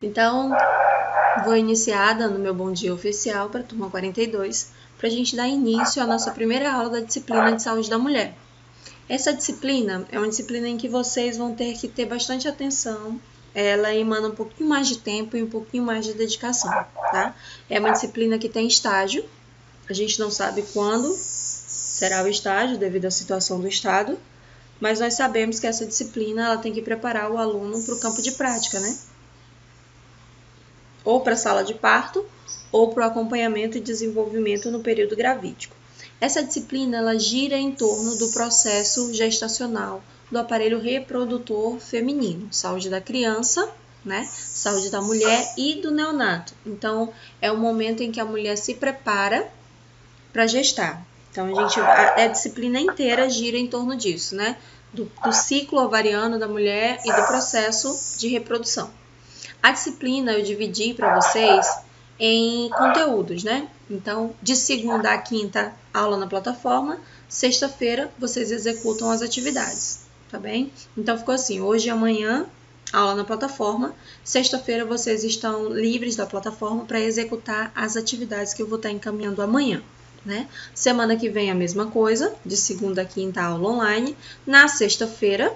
Então, vou iniciar dando meu bom dia oficial para a turma 42, para a gente dar início à nossa primeira aula da disciplina de saúde da mulher. Essa disciplina é uma disciplina em que vocês vão ter que ter bastante atenção, ela emana um pouquinho mais de tempo e um pouquinho mais de dedicação, tá? É uma disciplina que tem estágio, a gente não sabe quando será o estágio devido à situação do estado, mas nós sabemos que essa disciplina ela tem que preparar o aluno para o campo de prática, né? Ou para a sala de parto, ou para o acompanhamento e desenvolvimento no período gravídico. Essa disciplina ela gira em torno do processo gestacional do aparelho reprodutor feminino, saúde da criança, né? Saúde da mulher e do neonato. Então, é o momento em que a mulher se prepara para gestar. Então, a disciplina inteira gira em torno disso, né? Do ciclo ovariano da mulher e do processo de reprodução. A disciplina eu dividi para vocês em conteúdos, né? Então, de segunda a quinta, aula na plataforma. Sexta-feira, vocês executam as atividades, tá bem? Então, ficou assim, hoje e amanhã, aula na plataforma. Sexta-feira, vocês estão livres da plataforma para executar as atividades que eu vou estar encaminhando amanhã, né? Semana que vem, a mesma coisa, de segunda a quinta, aula online. Na sexta-feira,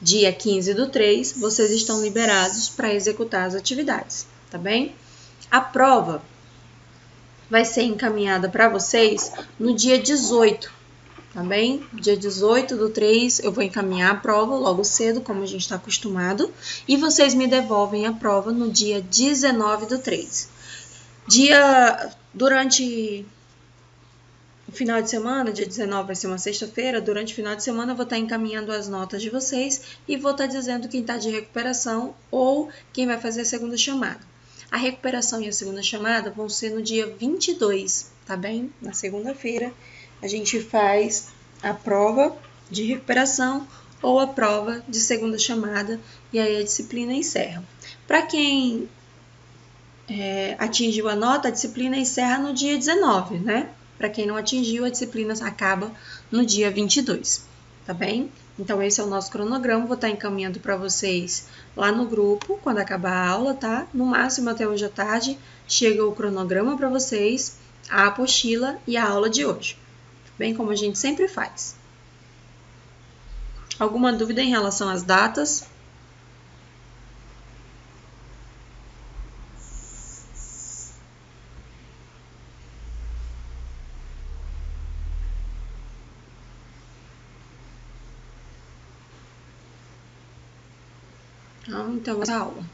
dia 15/3, vocês estão liberados para executar as atividades, tá bem? A prova vai ser encaminhada para vocês no dia 18, tá bem? Dia 18/3 eu vou encaminhar a prova logo cedo, como a gente está acostumado, e vocês me devolvem a prova no dia 19/3. Durante o final de semana, dia 19 vai ser uma sexta-feira, durante o final de semana eu vou estar encaminhando as notas de vocês e vou estar dizendo quem está de recuperação ou quem vai fazer a segunda chamada. A recuperação e a segunda chamada vão ser no dia 22, tá bem? Na segunda-feira a gente faz a prova de recuperação ou a prova de segunda chamada e aí a disciplina encerra. Para quem atingiu a nota, a disciplina encerra no dia 19, né? Para quem não atingiu, a disciplina acaba no dia 22, tá bem? Então, esse é o nosso cronograma, vou estar encaminhando para vocês lá no grupo, quando acabar a aula, tá? No máximo, até hoje à tarde, chega o cronograma para vocês, a apostila e a aula de hoje, bem como a gente sempre faz. Alguma dúvida em relação às datas? Então, essa aula.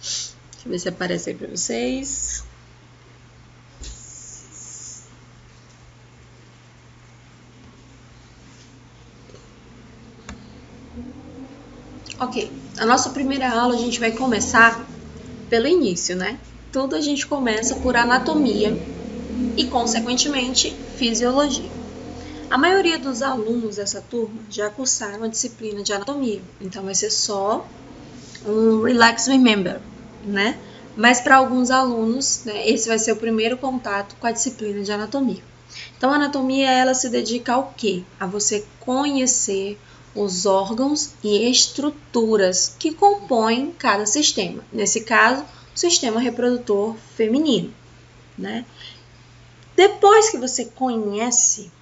Deixa eu ver se aparece aí para vocês. Ok, a nossa primeira aula a gente vai começar pelo início, né? Tudo a gente começa por anatomia e, consequentemente, fisiologia. A maioria dos alunos dessa turma já cursaram a disciplina de anatomia, então vai ser só um Relax Remember, né? Mas para alguns alunos, né, esse vai ser o primeiro contato com a disciplina de anatomia. Então, a anatomia, ela se dedica ao quê? A você conhecer os órgãos e estruturas que compõem cada sistema. Nesse caso, o sistema reprodutor feminino, né? Depois que você conhece,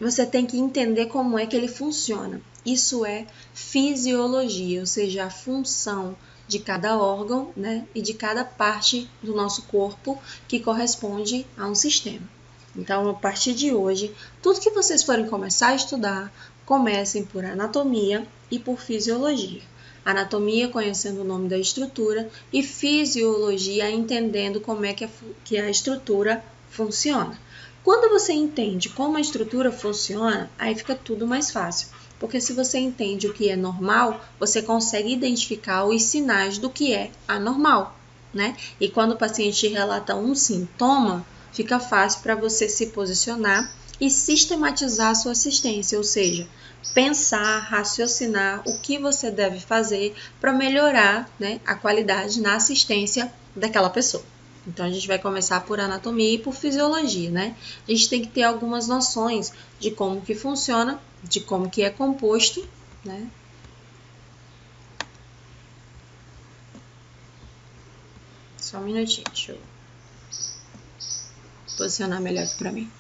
você tem que entender como é que ele funciona. Isso é fisiologia, ou seja, a função de cada órgão, né, e de cada parte do nosso corpo que corresponde a um sistema. Então, a partir de hoje, tudo que vocês forem começar a estudar, comecem por anatomia e por fisiologia. Anatomia, conhecendo o nome da estrutura, e fisiologia, entendendo como é que a estrutura funciona. Quando você entende como a estrutura funciona, aí fica tudo mais fácil. Porque se você entende o que é normal, você consegue identificar os sinais do que é anormal, né? E quando o paciente relata um sintoma, fica fácil para você se posicionar e sistematizar a sua assistência, ou seja, pensar, raciocinar o que você deve fazer para melhorar, né, a qualidade na assistência daquela pessoa. Então, a gente vai começar por anatomia e por fisiologia, né? A gente tem que ter algumas noções de como que funciona, de como que é composto né? Só um minutinho, deixa eu posicionar melhor aqui pra mim.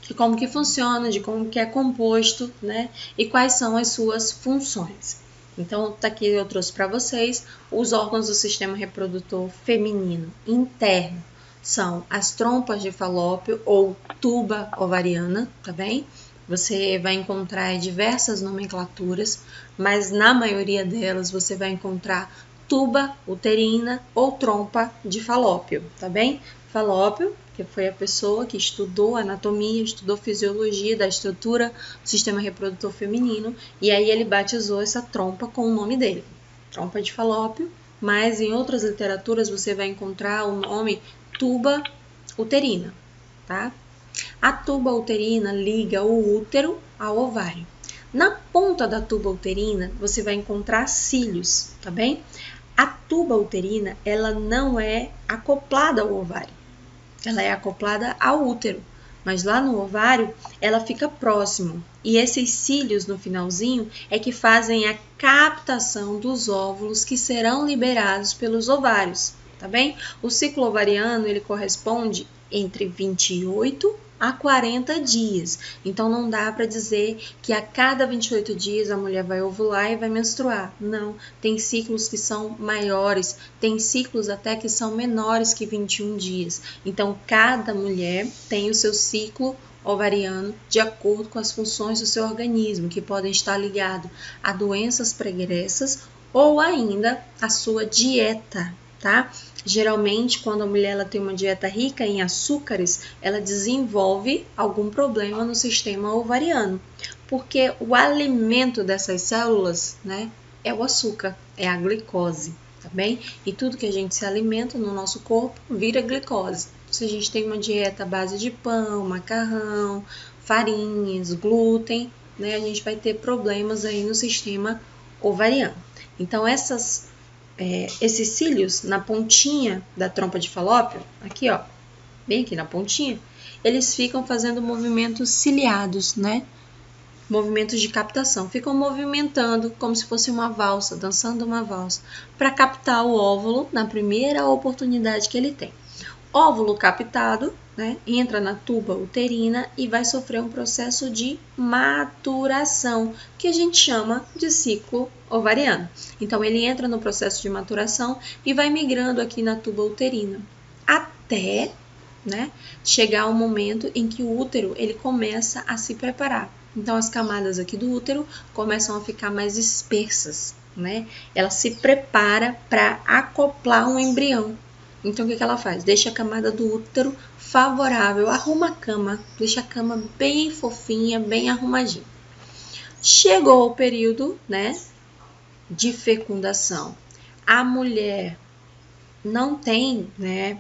De como que funciona, de como que é composto, né? E quais são as suas funções. Então, tá aqui eu trouxe para vocês os órgãos do sistema reprodutor feminino interno. São as trompas de falópio ou tuba ovariana, tá bem? Você vai encontrar diversas nomenclaturas, mas na maioria delas você vai encontrar tuba uterina ou trompa de falópio, tá bem? Falópio, que foi a pessoa que estudou anatomia, estudou fisiologia da estrutura do sistema reprodutor feminino, e aí ele batizou essa trompa com o nome dele, trompa de falópio, mas em outras literaturas você vai encontrar o nome tuba uterina, tá? A tuba uterina liga o útero ao ovário. Na ponta da tuba uterina você vai encontrar cílios, tá bem? A tuba uterina, ela não é acoplada ao ovário. Ela é acoplada ao útero, mas lá no ovário ela fica próximo. E esses cílios no finalzinho é que fazem a captação dos óvulos que serão liberados pelos ovários, tá bem? O ciclo ovariano, ele corresponde entre 28 a 40 dias. Então não dá para dizer que a cada 28 dias a mulher vai ovular e vai menstruar. Não, tem ciclos que são maiores, tem ciclos até que são menores que 21 dias. Então cada mulher tem o seu ciclo ovariano de acordo com as funções do seu organismo, que podem estar ligados a doenças pregressas ou ainda a sua dieta, tá? Geralmente, quando a mulher ela tem uma dieta rica em açúcares, ela desenvolve algum problema no sistema ovariano, porque o alimento dessas células, né, é o açúcar, é a glicose, tá bem? E tudo que a gente se alimenta no nosso corpo vira glicose. Se a gente tem uma dieta à base de pão, macarrão, farinhas, glúten, né, a gente vai ter problemas aí no sistema ovariano. Então, esses cílios na pontinha da trompa de falópio, aqui ó, bem aqui na pontinha, eles ficam fazendo movimentos ciliados, né? Movimentos de captação, ficam movimentando como se fosse uma valsa, dançando uma valsa, para captar o óvulo na primeira oportunidade que ele tem. Óvulo captado, né, entra na tuba uterina e vai sofrer um processo de maturação, que a gente chama de ciclo ovariano. Então, ele entra no processo de maturação e vai migrando aqui na tuba uterina, até, né, chegar ao momento em que o útero ele começa a se preparar. Então, as camadas aqui do útero começam a ficar mais espessas, né? Ela se prepara para acoplar um embrião. Então, o que ela faz? Deixa a camada do útero favorável, arruma a cama, deixa a cama bem fofinha, bem arrumadinha. Chegou o período, né, de fecundação. A mulher não tem, né,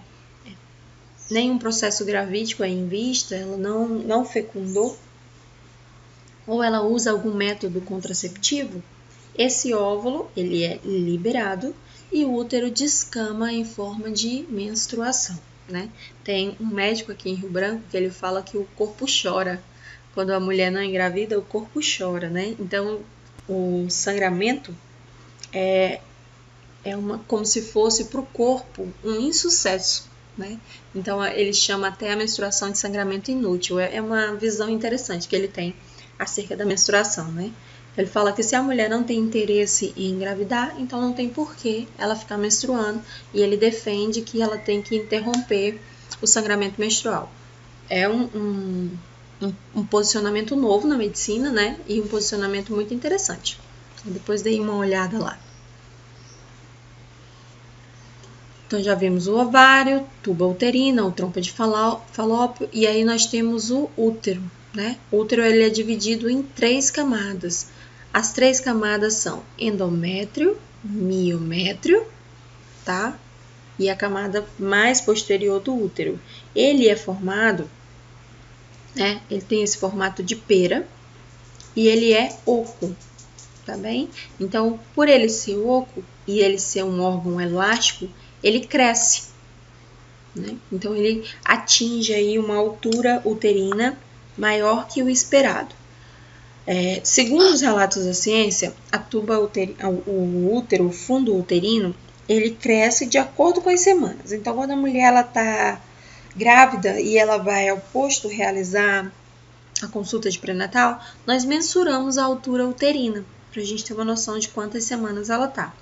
nenhum processo gravídico aí em vista, ela não fecundou, ou ela usa algum método contraceptivo, esse óvulo ele é liberado e o útero descama em forma de menstruação, né? Tem um médico aqui em Rio Branco que ele fala que o corpo chora. Quando a mulher não engravida, o corpo chora, né? Então, o sangramento é como se fosse para o corpo um insucesso, né? Então, ele chama até a menstruação de sangramento inútil. É uma visão interessante que ele tem acerca da menstruação, né? Ele fala que se a mulher não tem interesse em engravidar, então não tem porquê ela ficar menstruando, e ele defende que ela tem que interromper o sangramento menstrual. É um posicionamento novo na medicina, né? E um posicionamento muito interessante. Depois dei uma olhada lá. Então já vimos o ovário, tuba uterina, ou trompa de falópio, e aí nós temos o útero, né? O útero ele é dividido em 3 camadas. As 3 camadas são endométrio, miométrio, tá? E a camada mais posterior do útero. Ele é formado, né? Ele tem esse formato de pera e ele é oco, tá bem? Então, por ele ser oco e ele ser um órgão elástico, ele cresce, né? Então, ele atinge aí uma altura uterina maior que o esperado. Segundo os relatos da ciência, o útero, o fundo uterino, ele cresce de acordo com as semanas. Então, quando a mulher está grávida e ela vai ao posto realizar a consulta de pré-natal, nós mensuramos a altura uterina, para a gente ter uma noção de quantas semanas ela está.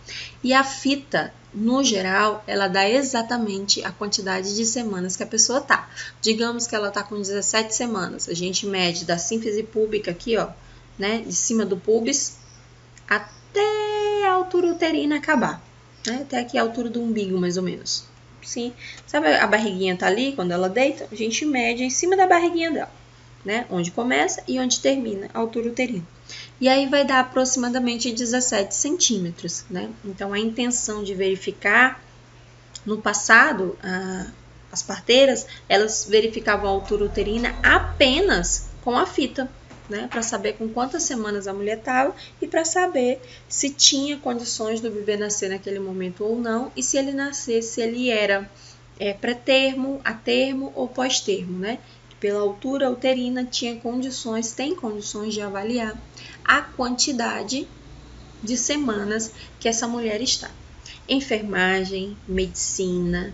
E a fita, no geral, ela dá exatamente a quantidade de semanas que a pessoa está. Digamos que ela está com 17 semanas, a gente mede da sínfise púbica aqui, ó, né, de cima do pubis até a altura uterina acabar, né, até aqui a altura do umbigo, mais ou menos. Sim, sabe a barriguinha tá ali, quando ela deita, a gente mede em cima da barriguinha dela, né, onde começa e onde termina a altura uterina. E aí vai dar aproximadamente 17 centímetros, né? Então, a intenção de verificar, no passado, as parteiras, elas verificavam a altura uterina apenas com a fita, né? Para saber com quantas semanas a mulher estava e para saber se tinha condições do bebê nascer naquele momento ou não, e se ele nascesse, se ele era pré-termo, a termo ou pós-termo, né? Pela altura uterina tem condições de avaliar a quantidade de semanas que essa mulher está. Enfermagem, medicina,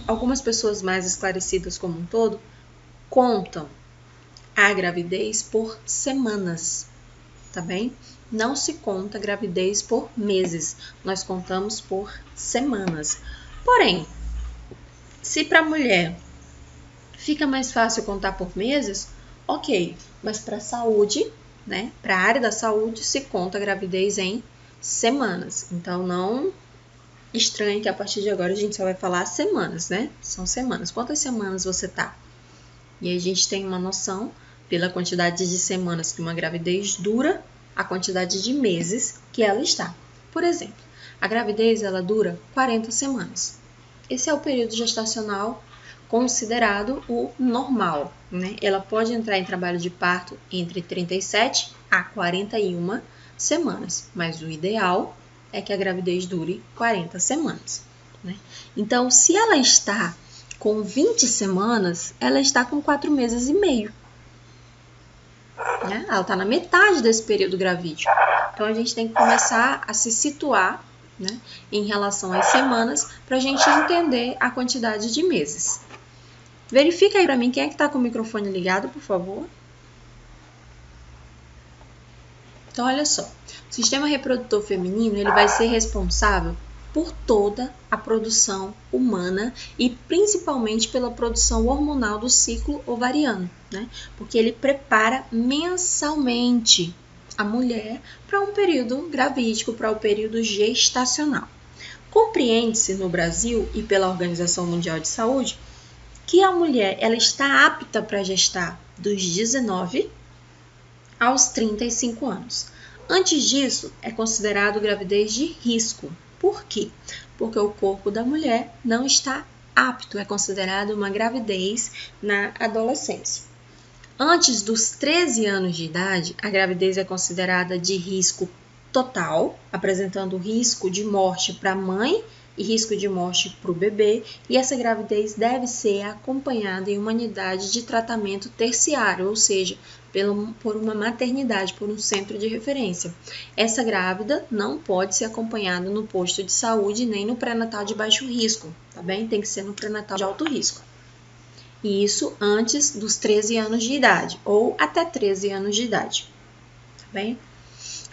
algumas pessoas mais esclarecidas como um todo, contam a gravidez por semanas, tá bem? Não se conta gravidez por meses, nós contamos por semanas. Porém, se para a mulher fica mais fácil contar por meses, ok, mas para a saúde, né, para a área da saúde, se conta a gravidez em semanas. Então, não estranhe que a partir de agora a gente só vai falar semanas, né? São semanas. Quantas semanas você tá? E aí a gente tem uma noção, pela quantidade de semanas que uma gravidez dura, a quantidade de meses que ela está. Por exemplo, a gravidez ela dura 40 semanas. Esse é o período gestacional considerado o normal, né? Ela pode entrar em trabalho de parto entre 37 a 41 semanas, mas o ideal é que a gravidez dure 40 semanas, né? Então, se ela está com 20 semanas, ela está com 4 meses e meio, né? Ela está na metade desse período gravídico. Então, a gente tem que começar a se situar, né, em relação às semanas, para a gente entender a quantidade de meses. Verifica aí para mim quem é que está com o microfone ligado, por favor. Então, olha só. O sistema reprodutor feminino ele vai ser responsável por toda a produção humana e principalmente pela produção hormonal do ciclo ovariano, né? Porque ele prepara mensalmente a mulher para um período gravídico, para o período gestacional. Compreende-se no Brasil e pela Organização Mundial de Saúde que a mulher ela está apta para gestar dos 19 aos 35 anos. Antes disso, é considerado gravidez de risco. Por quê? Porque o corpo da mulher não está apto, é considerado uma gravidez na adolescência. Antes dos 13 anos de idade, a gravidez é considerada de risco total, apresentando risco de morte para a mãe e risco de morte para o bebê, e essa gravidez deve ser acompanhada em uma unidade de tratamento terciário, ou seja, por uma maternidade, por um centro de referência. Essa grávida não pode ser acompanhada no posto de saúde nem no pré-natal de baixo risco, tá bem? Tem que ser no pré-natal de alto risco. E isso antes dos 13 anos de idade, ou até 13 anos de idade, tá bem?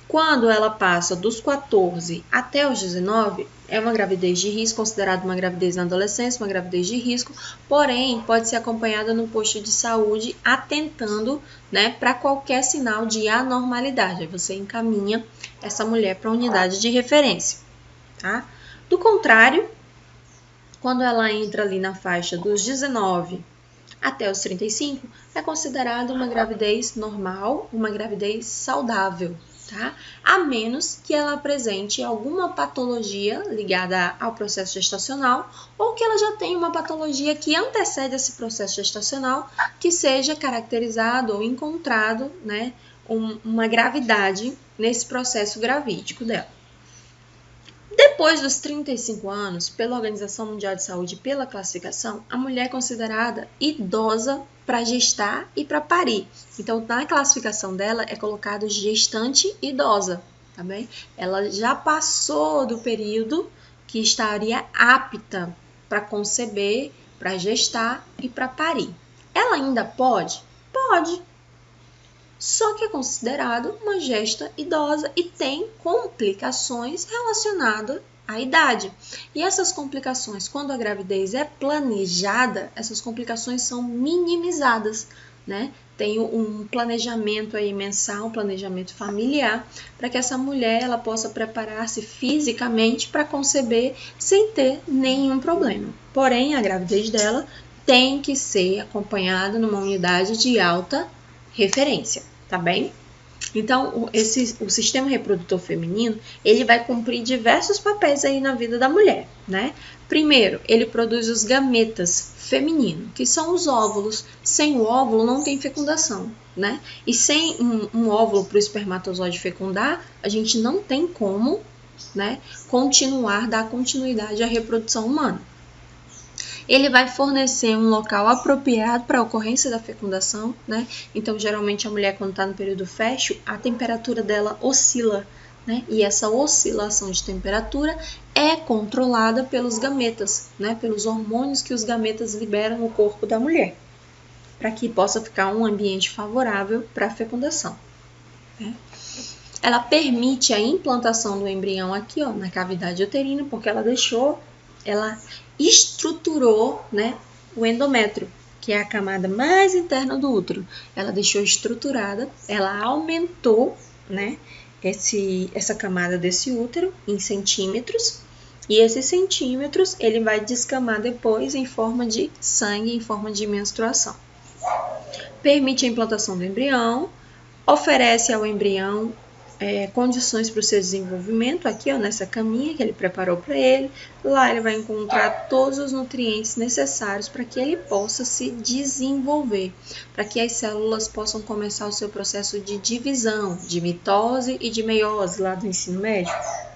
Quando ela passa dos 14 até os 19, é uma gravidez de risco, considerada uma gravidez na adolescência, uma gravidez de risco, porém pode ser acompanhada no posto de saúde, atentando, né, para qualquer sinal de anormalidade. Aí você encaminha essa mulher para a unidade de referência, tá? Do contrário, quando ela entra ali na faixa dos 19 até os 35, é considerada uma gravidez normal, uma gravidez saudável, tá? A menos que ela apresente alguma patologia ligada ao processo gestacional ou que ela já tenha uma patologia que antecede esse processo gestacional que seja caracterizado ou encontrado, né, uma gravidade nesse processo gravídico dela. Depois dos 35 anos, pela Organização Mundial de Saúde e pela classificação, a mulher é considerada idosa para gestar e para parir. Então, na classificação dela é colocado gestante idosa, tá bem? Ela já passou do período que estaria apta para conceber, para gestar e para parir. Ela ainda pode? Pode. Só que é considerado uma gesta idosa e tem complicações relacionadas à idade. E essas complicações, quando a gravidez é planejada, essas complicações são minimizadas, né? Tem um planejamento aí mensal, um planejamento familiar, para que essa mulher ela possa preparar-se fisicamente para conceber sem ter nenhum problema. Porém, a gravidez dela tem que ser acompanhada numa unidade de alta referência, tá bem? Então, o sistema reprodutor feminino, ele vai cumprir diversos papéis aí na vida da mulher, né? Primeiro, ele produz os gametas femininos, que são os óvulos. Sem o óvulo não tem fecundação, né? E sem um óvulo para o espermatozoide fecundar, a gente não tem como, né, dar continuidade à reprodução humana. Ele vai fornecer um local apropriado para a ocorrência da fecundação, né? Então, geralmente, a mulher, quando está no período fértil, a temperatura dela oscila, né? E essa oscilação de temperatura é controlada pelos gametas, né? Pelos hormônios que os gametas liberam no corpo da mulher, para que possa ficar um ambiente favorável para a fecundação, né? Ela permite a implantação do embrião aqui, ó, na cavidade uterina, porque ela estruturou, né, o endométrio, que é a camada mais interna do útero. Ela deixou estruturada, ela aumentou, né, essa camada desse útero em centímetros, e esses centímetros ele vai descamar depois em forma de sangue, em forma de menstruação. Permite a implantação do embrião, oferece ao embrião condições para o seu desenvolvimento, aqui ó, nessa caminha que ele preparou para ele. Lá ele vai encontrar todos os nutrientes necessários para que ele possa se desenvolver, para que as células possam começar o seu processo de divisão, de mitose e de meiose lá do ensino médio,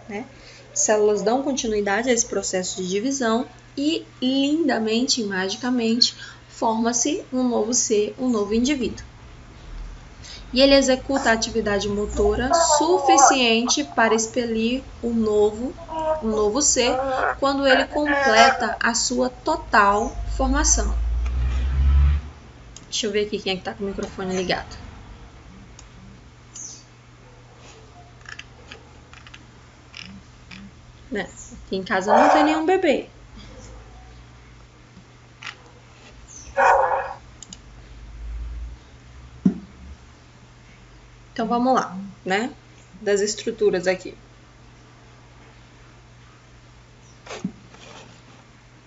né? Células dão continuidade a esse processo de divisão e lindamente e magicamente forma-se um novo ser, um novo indivíduo. E ele executa a atividade motora suficiente para expelir um novo ser quando ele completa a sua total formação. Deixa eu ver aqui quem é que está com o microfone ligado. Né? Aqui em casa não tem nenhum bebê. Então, vamos lá, né? Das estruturas aqui.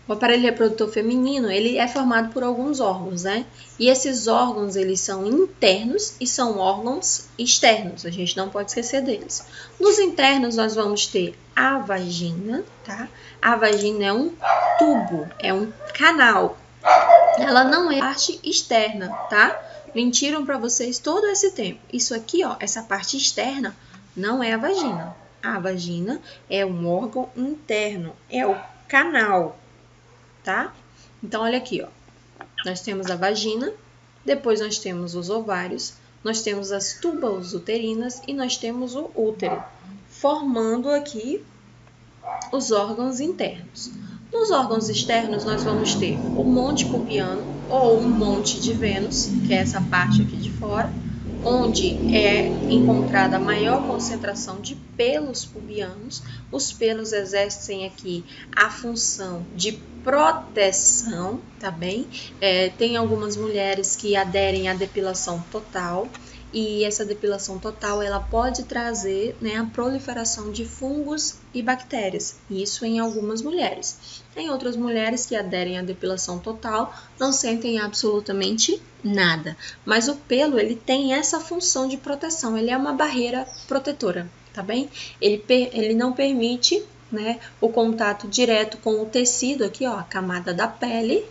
O aparelho reprodutor feminino, ele é formado por alguns órgãos, né? E esses órgãos, eles são internos e são órgãos externos. A gente não pode esquecer deles. Nos internos, nós vamos ter a vagina, tá? A vagina é um tubo, é um canal. Ela não é parte externa, tá? Mentiram para vocês todo esse tempo. Isso aqui, ó, essa parte externa não é a vagina. A vagina é um órgão interno, é o canal, tá? Então, olha aqui, ó. Nós temos a vagina, depois nós temos os ovários, nós temos as tubas uterinas e nós temos o útero, formando aqui os órgãos internos. Nos órgãos externos, nós vamos ter o monte pubiano ou o monte de Vênus, que é essa parte aqui de fora, onde é encontrada a maior concentração de pelos pubianos. Os pelos exercem aqui a função de proteção, tá bem? Tem algumas mulheres que aderem à depilação total, e essa depilação total ela pode trazer, né, a proliferação de fungos e bactérias, isso em algumas mulheres. Tem outras mulheres que aderem à depilação total, não sentem absolutamente nada, mas o pelo ele tem essa função de proteção, ele é uma barreira protetora, tá bem? Ele não permite, né, o contato direto com o tecido aqui, ó, a camada da pele,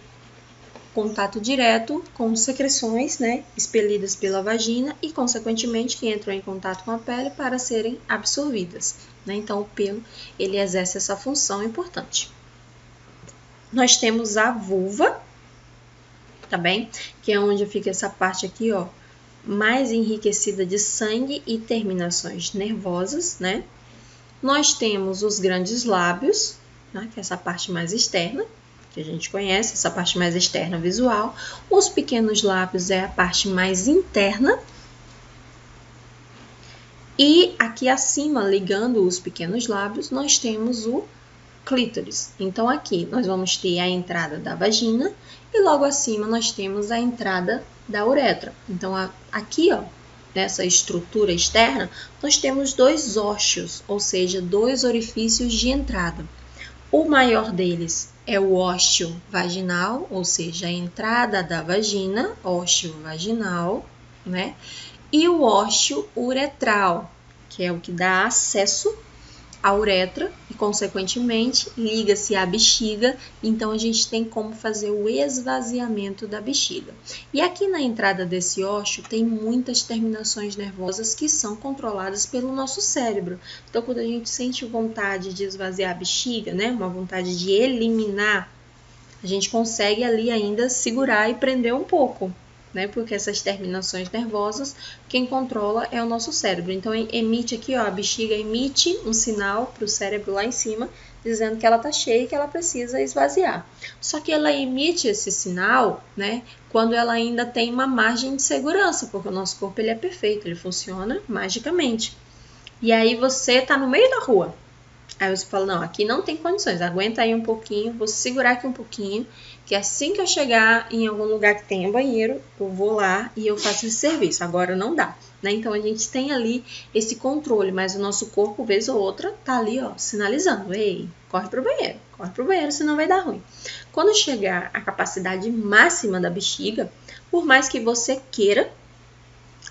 contato direto com secreções, né, expelidas pela vagina e, consequentemente, que entram em contato com a pele para serem absorvidas, né? Então, o pelo, ele exerce essa função importante. Nós temos a vulva, tá bem? Que é onde fica essa parte aqui, ó, mais enriquecida de sangue e terminações nervosas, né? Nós temos os grandes lábios, né, que é essa parte mais externa, que a gente conhece, essa parte mais externa visual. Os pequenos lábios é a parte mais interna. E aqui acima, ligando os pequenos lábios, nós temos o clítoris. Então, aqui nós vamos ter a entrada da vagina e logo acima nós temos a entrada da uretra. Então, aqui, ó, nessa estrutura externa, nós temos dois ósseos, ou seja, dois orifícios de entrada. O maior deles é o ósseo vaginal, ou seja, a entrada da vagina, ósseo vaginal, né? E o ósseo uretral, que é o que dá acesso à uretra e, consequentemente, liga-se à bexiga. Então, a gente tem como fazer o esvaziamento da bexiga. E aqui na entrada desse ósseo tem muitas terminações nervosas que são controladas pelo nosso cérebro. Então, quando a gente sente vontade de esvaziar a bexiga, né, uma vontade de eliminar, a gente consegue ali ainda segurar e prender um pouco, né? Porque essas terminações nervosas, quem controla é o nosso cérebro. Então, emite aqui, ó, a bexiga emite um sinal para o cérebro lá em cima, dizendo que ela tá cheia e que ela precisa esvaziar. Só que ela emite esse sinal, né, quando ela ainda tem uma margem de segurança, porque o nosso corpo ele é perfeito, ele funciona magicamente. E aí você tá no meio da rua. Aí você fala, não, aqui não tem condições, aguenta aí um pouquinho, vou segurar aqui um pouquinho, que assim que eu chegar em algum lugar que tenha banheiro, eu vou lá e eu faço esse serviço. Agora não dá, né? Então, a gente tem ali esse controle, mas o nosso corpo, vez ou outra, tá ali, ó, sinalizando. Ei, corre pro banheiro, senão vai dar ruim. Quando chegar a capacidade máxima da bexiga, por mais que você queira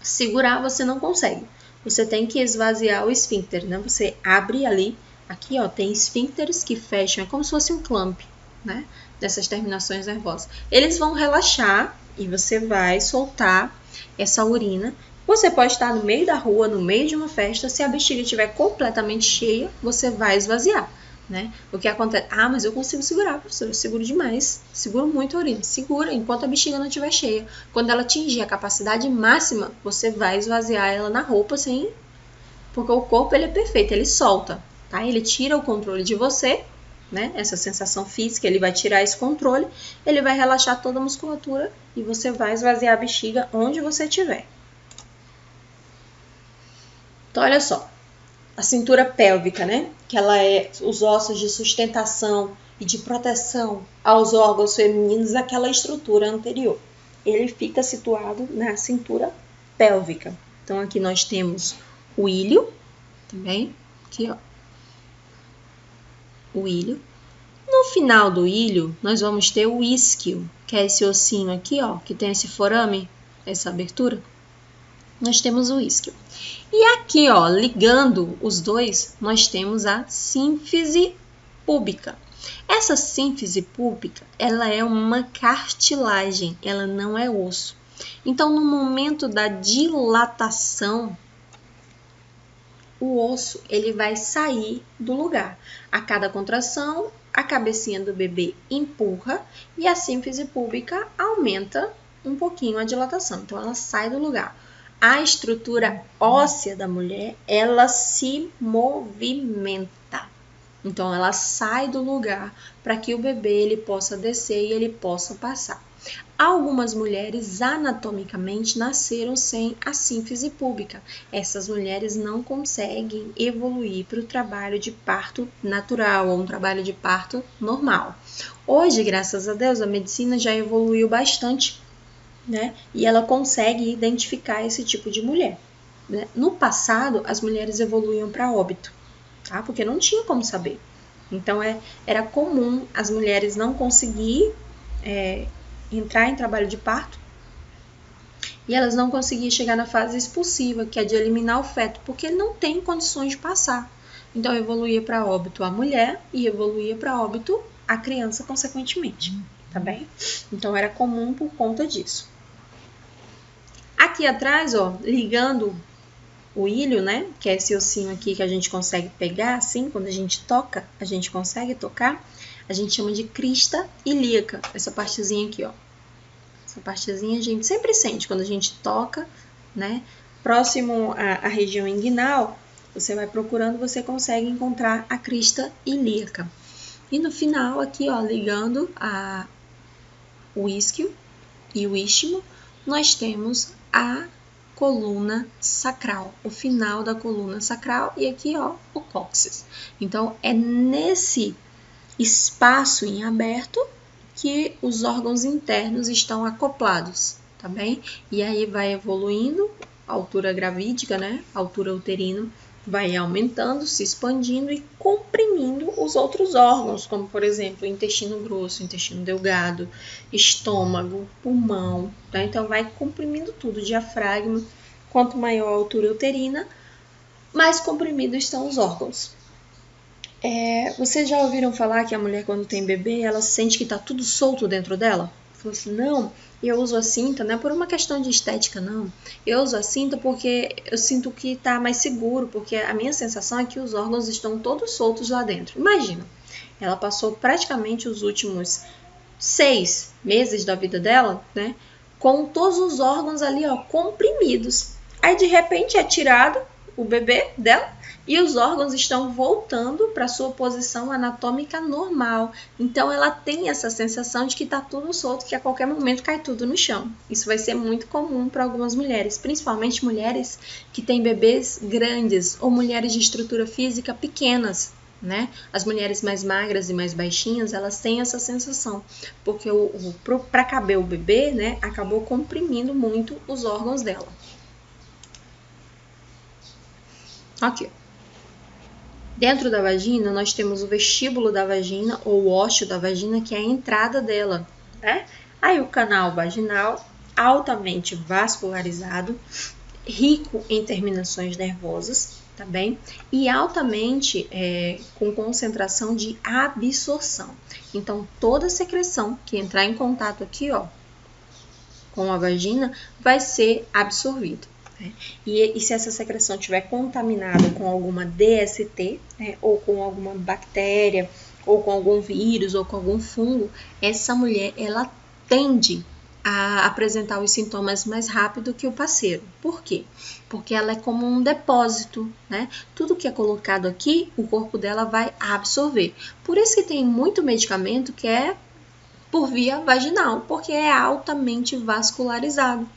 segurar, você não consegue. Você tem que esvaziar o esfíncter, né? Você abre ali, aqui, ó, tem esfíncteres que fecham, é como se fosse um clamp, né? Dessas terminações nervosas. Eles vão relaxar e você vai soltar essa urina. Você pode estar no meio da rua, no meio de uma festa, se a bexiga estiver completamente cheia, você vai esvaziar, né? O que acontece? Ah, mas eu consigo segurar, professor, eu seguro demais, seguro muito a urina. Segura enquanto a bexiga não estiver cheia. Quando ela atingir a capacidade máxima, você vai esvaziar ela na roupa, sem... porque o corpo ele é perfeito, ele solta, tá? Ele tira o controle de você, né? Essa sensação física, ele vai tirar esse controle, ele vai relaxar toda a musculatura e você vai esvaziar a bexiga onde você estiver. Então, olha só, a cintura pélvica, né? Que ela é os ossos de sustentação e de proteção aos órgãos femininos daquela estrutura anterior. Ele fica situado na cintura pélvica. Então, aqui nós temos o ilho, também, aqui, ó. O ilho. No final do ilho, nós vamos ter o isquio, que é esse ossinho aqui, ó, que tem esse forame, essa abertura. Nós temos o isquio. E aqui, ó, ligando os dois, nós temos a sínfise púbica. Essa sínfise púbica, ela é uma cartilagem, ela não é osso. Então, no momento da dilatação, o osso ele vai sair do lugar. A cada contração, a cabecinha do bebê empurra e a sínfise púbica aumenta um pouquinho a dilatação. Então, ela sai do lugar. A estrutura óssea da mulher, ela se movimenta. Então, ela sai do lugar para que o bebê ele possa descer e ele possa passar. Algumas mulheres anatomicamente nasceram sem a sínfise púbica. Essas mulheres não conseguem evoluir para o trabalho de parto natural ou um trabalho de parto normal. Hoje, graças a Deus, a medicina já evoluiu bastante, né? E ela consegue identificar esse tipo de mulher, né? No passado, as mulheres evoluíam para óbito, tá? Porque não tinha como saber. Então, era comum as mulheres não conseguir entrar em trabalho de parto e elas não conseguiam chegar na fase expulsiva, que é de eliminar o feto, porque não tem condições de passar. Então, evoluía para óbito a mulher e evoluía para óbito a criança, consequentemente. tá bem? Então era comum por conta disso. Aqui atrás, ó, ligando o ilho, né, que é esse ossinho aqui que a gente consegue pegar, assim, quando a gente toca, a gente consegue tocar, a gente chama de crista ilíaca, essa partezinha aqui, ó. Essa partezinha a gente sempre sente quando a gente toca, né, próximo à região inguinal, você vai procurando, você consegue encontrar a crista ilíaca. E no final aqui, ó, ligando o isquio e o istmo, nós temos a coluna sacral, o final da coluna sacral e aqui, ó, o cóccix. Então, é nesse espaço em aberto que os órgãos internos estão acoplados, tá bem? E aí vai evoluindo, a altura gravídica, né, a altura uterina, vai aumentando, se expandindo e comprimindo os outros órgãos, como por exemplo, intestino grosso, intestino delgado, estômago, pulmão, tá? Então vai comprimindo tudo, diafragma. Quanto maior a altura uterina, mais comprimidos estão os órgãos. Vocês já ouviram falar que a mulher quando tem bebê, ela sente que tá tudo solto dentro dela? Falou assim, não, eu uso a cinta, não é por uma questão de estética, não. Eu uso a cinta porque eu sinto que tá mais seguro, porque a minha sensação é que os órgãos estão todos soltos lá dentro. Imagina, ela passou praticamente os últimos 6 meses da vida dela, né, com todos os órgãos ali, ó, comprimidos. Aí, de repente, é tirado o bebê dela e os órgãos estão voltando para sua posição anatômica normal. Então, ela tem essa sensação de que está tudo solto, que a qualquer momento cai tudo no chão. Isso vai ser muito comum para algumas mulheres, principalmente mulheres que têm bebês grandes ou mulheres de estrutura física pequenas, né? As mulheres mais magras e mais baixinhas, elas têm essa sensação, porque para caber o bebê, né, acabou comprimindo muito os órgãos dela. Aqui. Dentro da vagina, nós temos o vestíbulo da vagina, ou o ósseo da vagina, que é a entrada dela, né? Aí o canal vaginal, altamente vascularizado, rico em terminações nervosas, tá bem? E altamente com concentração de absorção. Então, toda secreção que entrar em contato aqui, ó, com a vagina, vai ser absorvida. E se essa secreção estiver contaminada com alguma DST, né, ou com alguma bactéria, ou com algum vírus, ou com algum fungo, essa mulher, ela tende a apresentar os sintomas mais rápido que o parceiro. Por quê? Porque ela é como um depósito, né? Tudo que é colocado aqui, o corpo dela vai absorver. Por isso que tem muito medicamento que é por via vaginal, porque é altamente vascularizado.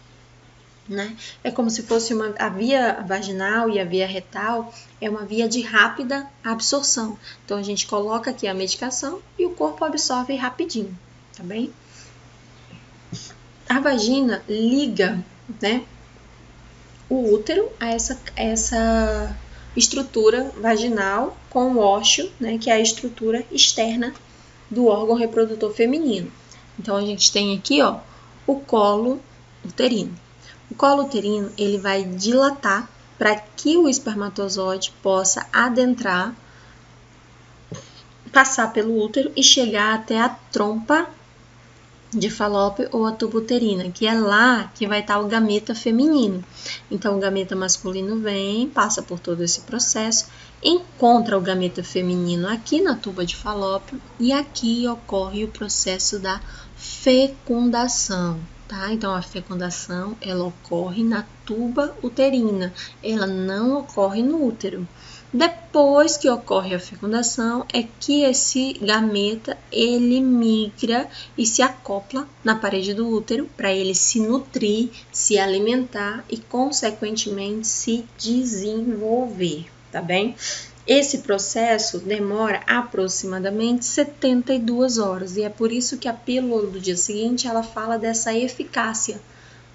Né? É como se fosse a via vaginal e a via retal é uma via de rápida absorção. Então a gente coloca aqui a medicação e o corpo absorve rapidinho, tá bem? A vagina liga, né, o útero a essa estrutura vaginal com o ósseo, né, que é a estrutura externa do órgão reprodutor feminino. Então a gente tem aqui, ó, o colo uterino. O colo uterino, ele vai dilatar para que o espermatozoide possa adentrar, passar pelo útero e chegar até a trompa de Falópio ou a tuba uterina, que é lá que vai estar o gameta feminino. Então, o gameta masculino vem, passa por todo esse processo, encontra o gameta feminino aqui na tuba de Falópio e aqui ocorre o processo da fecundação. Tá? Então, a fecundação, ela ocorre na tuba uterina, ela não ocorre no útero. Depois que ocorre a fecundação, é que esse gameta, ele migra e se acopla na parede do útero para ele se nutrir, se alimentar e, consequentemente, se desenvolver, tá bem? Esse processo demora aproximadamente 72 horas e é por isso que a pílula do dia seguinte ela fala dessa eficácia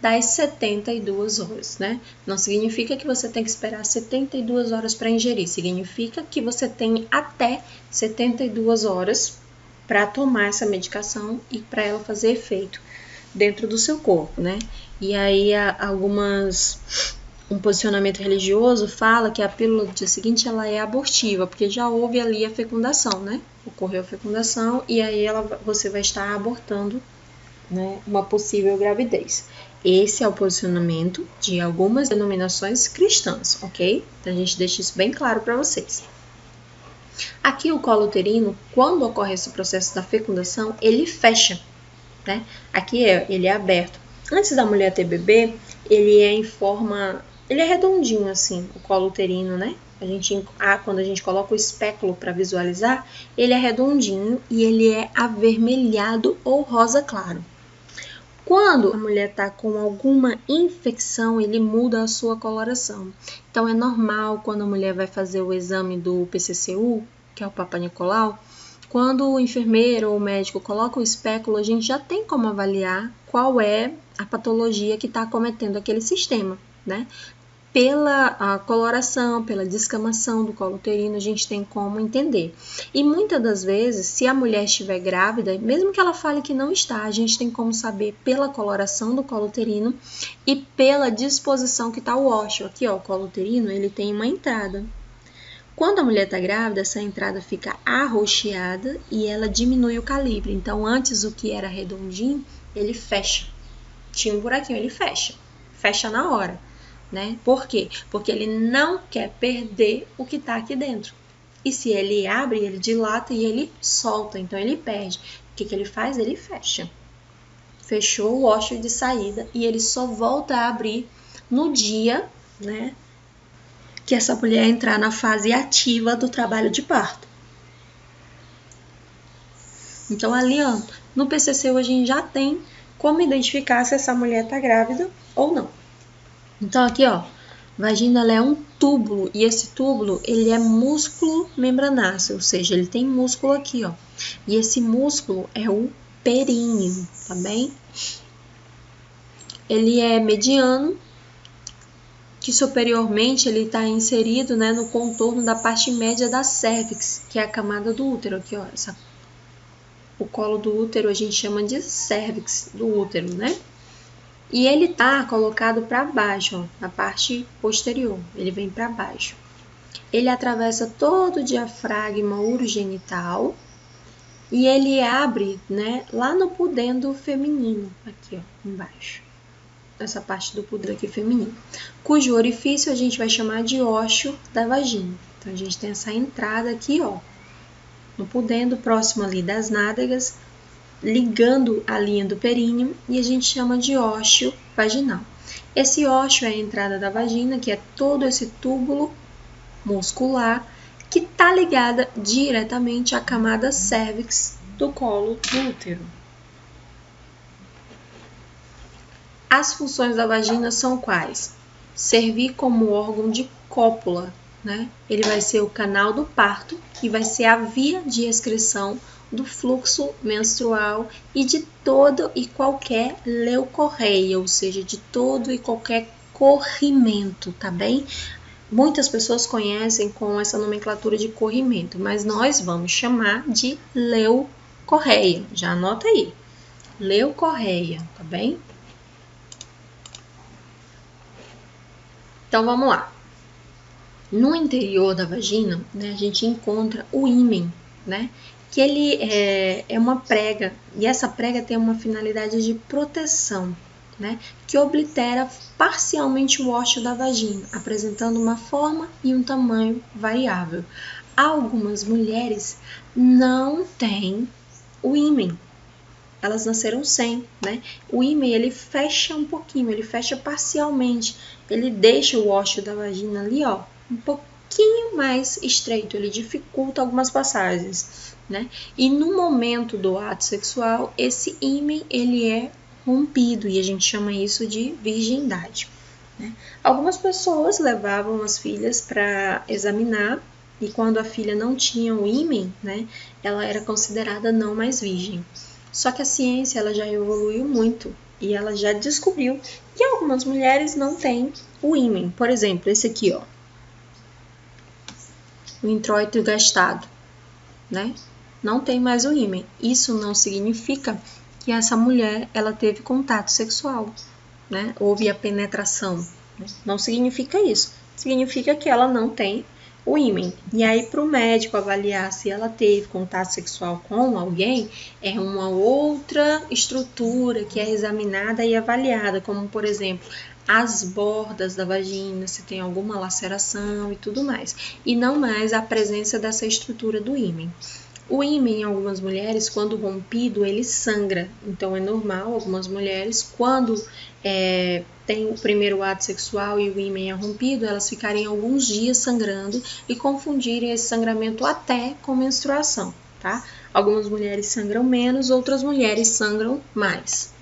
das 72 horas, né? Não significa que você tem que esperar 72 horas para ingerir, significa que você tem até 72 horas para tomar essa medicação e para ela fazer efeito dentro do seu corpo, né? E aí um posicionamento religioso fala que a pílula do dia seguinte ela é abortiva, porque já houve ali a fecundação, né? ocorreu a fecundação e aí você vai estar abortando, né, uma possível gravidez. Esse é o posicionamento de algumas denominações cristãs, ok? Então a gente deixa isso bem claro para vocês. Aqui o colo uterino, quando ocorre esse processo da fecundação, ele fecha, né? Aqui ele é aberto. Antes da mulher ter bebê, ele é redondinho assim, o colo uterino, né? Quando a gente coloca o espéculo para visualizar, ele é redondinho e ele é avermelhado ou rosa claro. Quando a mulher está com alguma infecção, ele muda a sua coloração. Então, é normal quando a mulher vai fazer o exame do PCCU, que é o Papa Nicolau, quando o enfermeiro ou o médico coloca o espéculo, a gente já tem como avaliar qual é a patologia que está acometendo aquele sistema, né? Pela coloração, pela descamação do colo uterino, a gente tem como entender. E muitas das vezes, se a mulher estiver grávida, mesmo que ela fale que não está, a gente tem como saber pela coloração do colo uterino e pela disposição que está o ósseo. Aqui, ó, o colo uterino, ele tem uma entrada. Quando a mulher está grávida, essa entrada fica arroxeada e ela diminui o calibre. Então, antes o que era redondinho, ele fecha. Tinha um buraquinho, ele fecha. Fecha na hora. Né? Por quê? Porque ele não quer perder o que está aqui dentro. E se ele abre, ele dilata e ele solta, então ele perde. O que ele faz? Ele fecha. Fechou o ósseo de saída e ele só volta a abrir no dia, né, que essa mulher entrar na fase ativa do trabalho de parto. Então ali, ó, no PCCU a gente já tem como identificar se essa mulher está grávida ou não. Então, aqui, ó, vagina ela é um túbulo, e esse túbulo, ele é músculo membranáceo, ou seja, ele tem músculo aqui, ó. E esse músculo é o períneo, tá bem? Ele é mediano, que superiormente ele está inserido, né, no contorno da parte média da cérvix, que é a camada do útero, aqui, ó. O colo do útero a gente chama de cérvix do útero, né? E ele tá colocado para baixo, ó, na parte posterior, ele vem para baixo. Ele atravessa todo o diafragma urogenital e ele abre, né, lá no pudendo feminino, aqui, ó, embaixo. Essa parte do pudendo aqui feminino, cujo orifício a gente vai chamar de ósseo da vagina. Então, a gente tem essa entrada aqui, ó, no pudendo, próximo ali das nádegas, ligando a linha do períneo, e a gente chama de ósseo vaginal. Esse ósseo é a entrada da vagina, que é todo esse túbulo muscular que está ligada diretamente à camada cérvix do colo do útero. As funções da vagina são quais? Servir como órgão de cópula, né? Ele vai ser o canal do parto e vai ser a via de excreção do fluxo menstrual e de todo e qualquer leucorreia, ou seja, de todo e qualquer corrimento, tá bem? Muitas pessoas conhecem com essa nomenclatura de corrimento, mas nós vamos chamar de leucorreia. Já anota aí, leucorreia, tá bem? Então vamos lá. No interior da vagina, né, a gente encontra o ímen, né? Que ele é uma prega, e essa prega tem uma finalidade de proteção, né, que oblitera parcialmente o ósseo da vagina, apresentando uma forma e um tamanho variável. Algumas mulheres não têm o ímen, elas nasceram sem, né? O ímen, ele fecha um pouquinho, ele fecha parcialmente, ele deixa o ósseo da vagina ali, ó, um pouquinho mais estreito, ele dificulta algumas passagens, né? E no momento do ato sexual, esse ímen, ele é rompido e a gente chama isso de virgindade, né? Algumas pessoas levavam as filhas para examinar e quando a filha não tinha o ímen, né, ela era considerada não mais virgem. Só que a ciência ela já evoluiu muito e ela já descobriu que algumas mulheres não têm o ímen. Por exemplo, esse aqui, ó, o introito gastado, né? Não tem mais o ímen. Isso não significa que essa mulher ela teve contato sexual, né? Houve a penetração. Não significa isso. Significa que ela não tem o ímã. E aí, para o médico avaliar se ela teve contato sexual com alguém, é uma outra estrutura que é examinada e avaliada, como, por exemplo, as bordas da vagina, se tem alguma laceração e tudo mais. E não mais a presença dessa estrutura do ímã. O ímã, em algumas mulheres, quando rompido, ele sangra. Então, é normal algumas mulheres, quando tem o primeiro ato sexual e o ímã é rompido, elas ficarem alguns dias sangrando e confundirem esse sangramento até com menstruação, tá? Algumas mulheres sangram menos, outras mulheres sangram mais.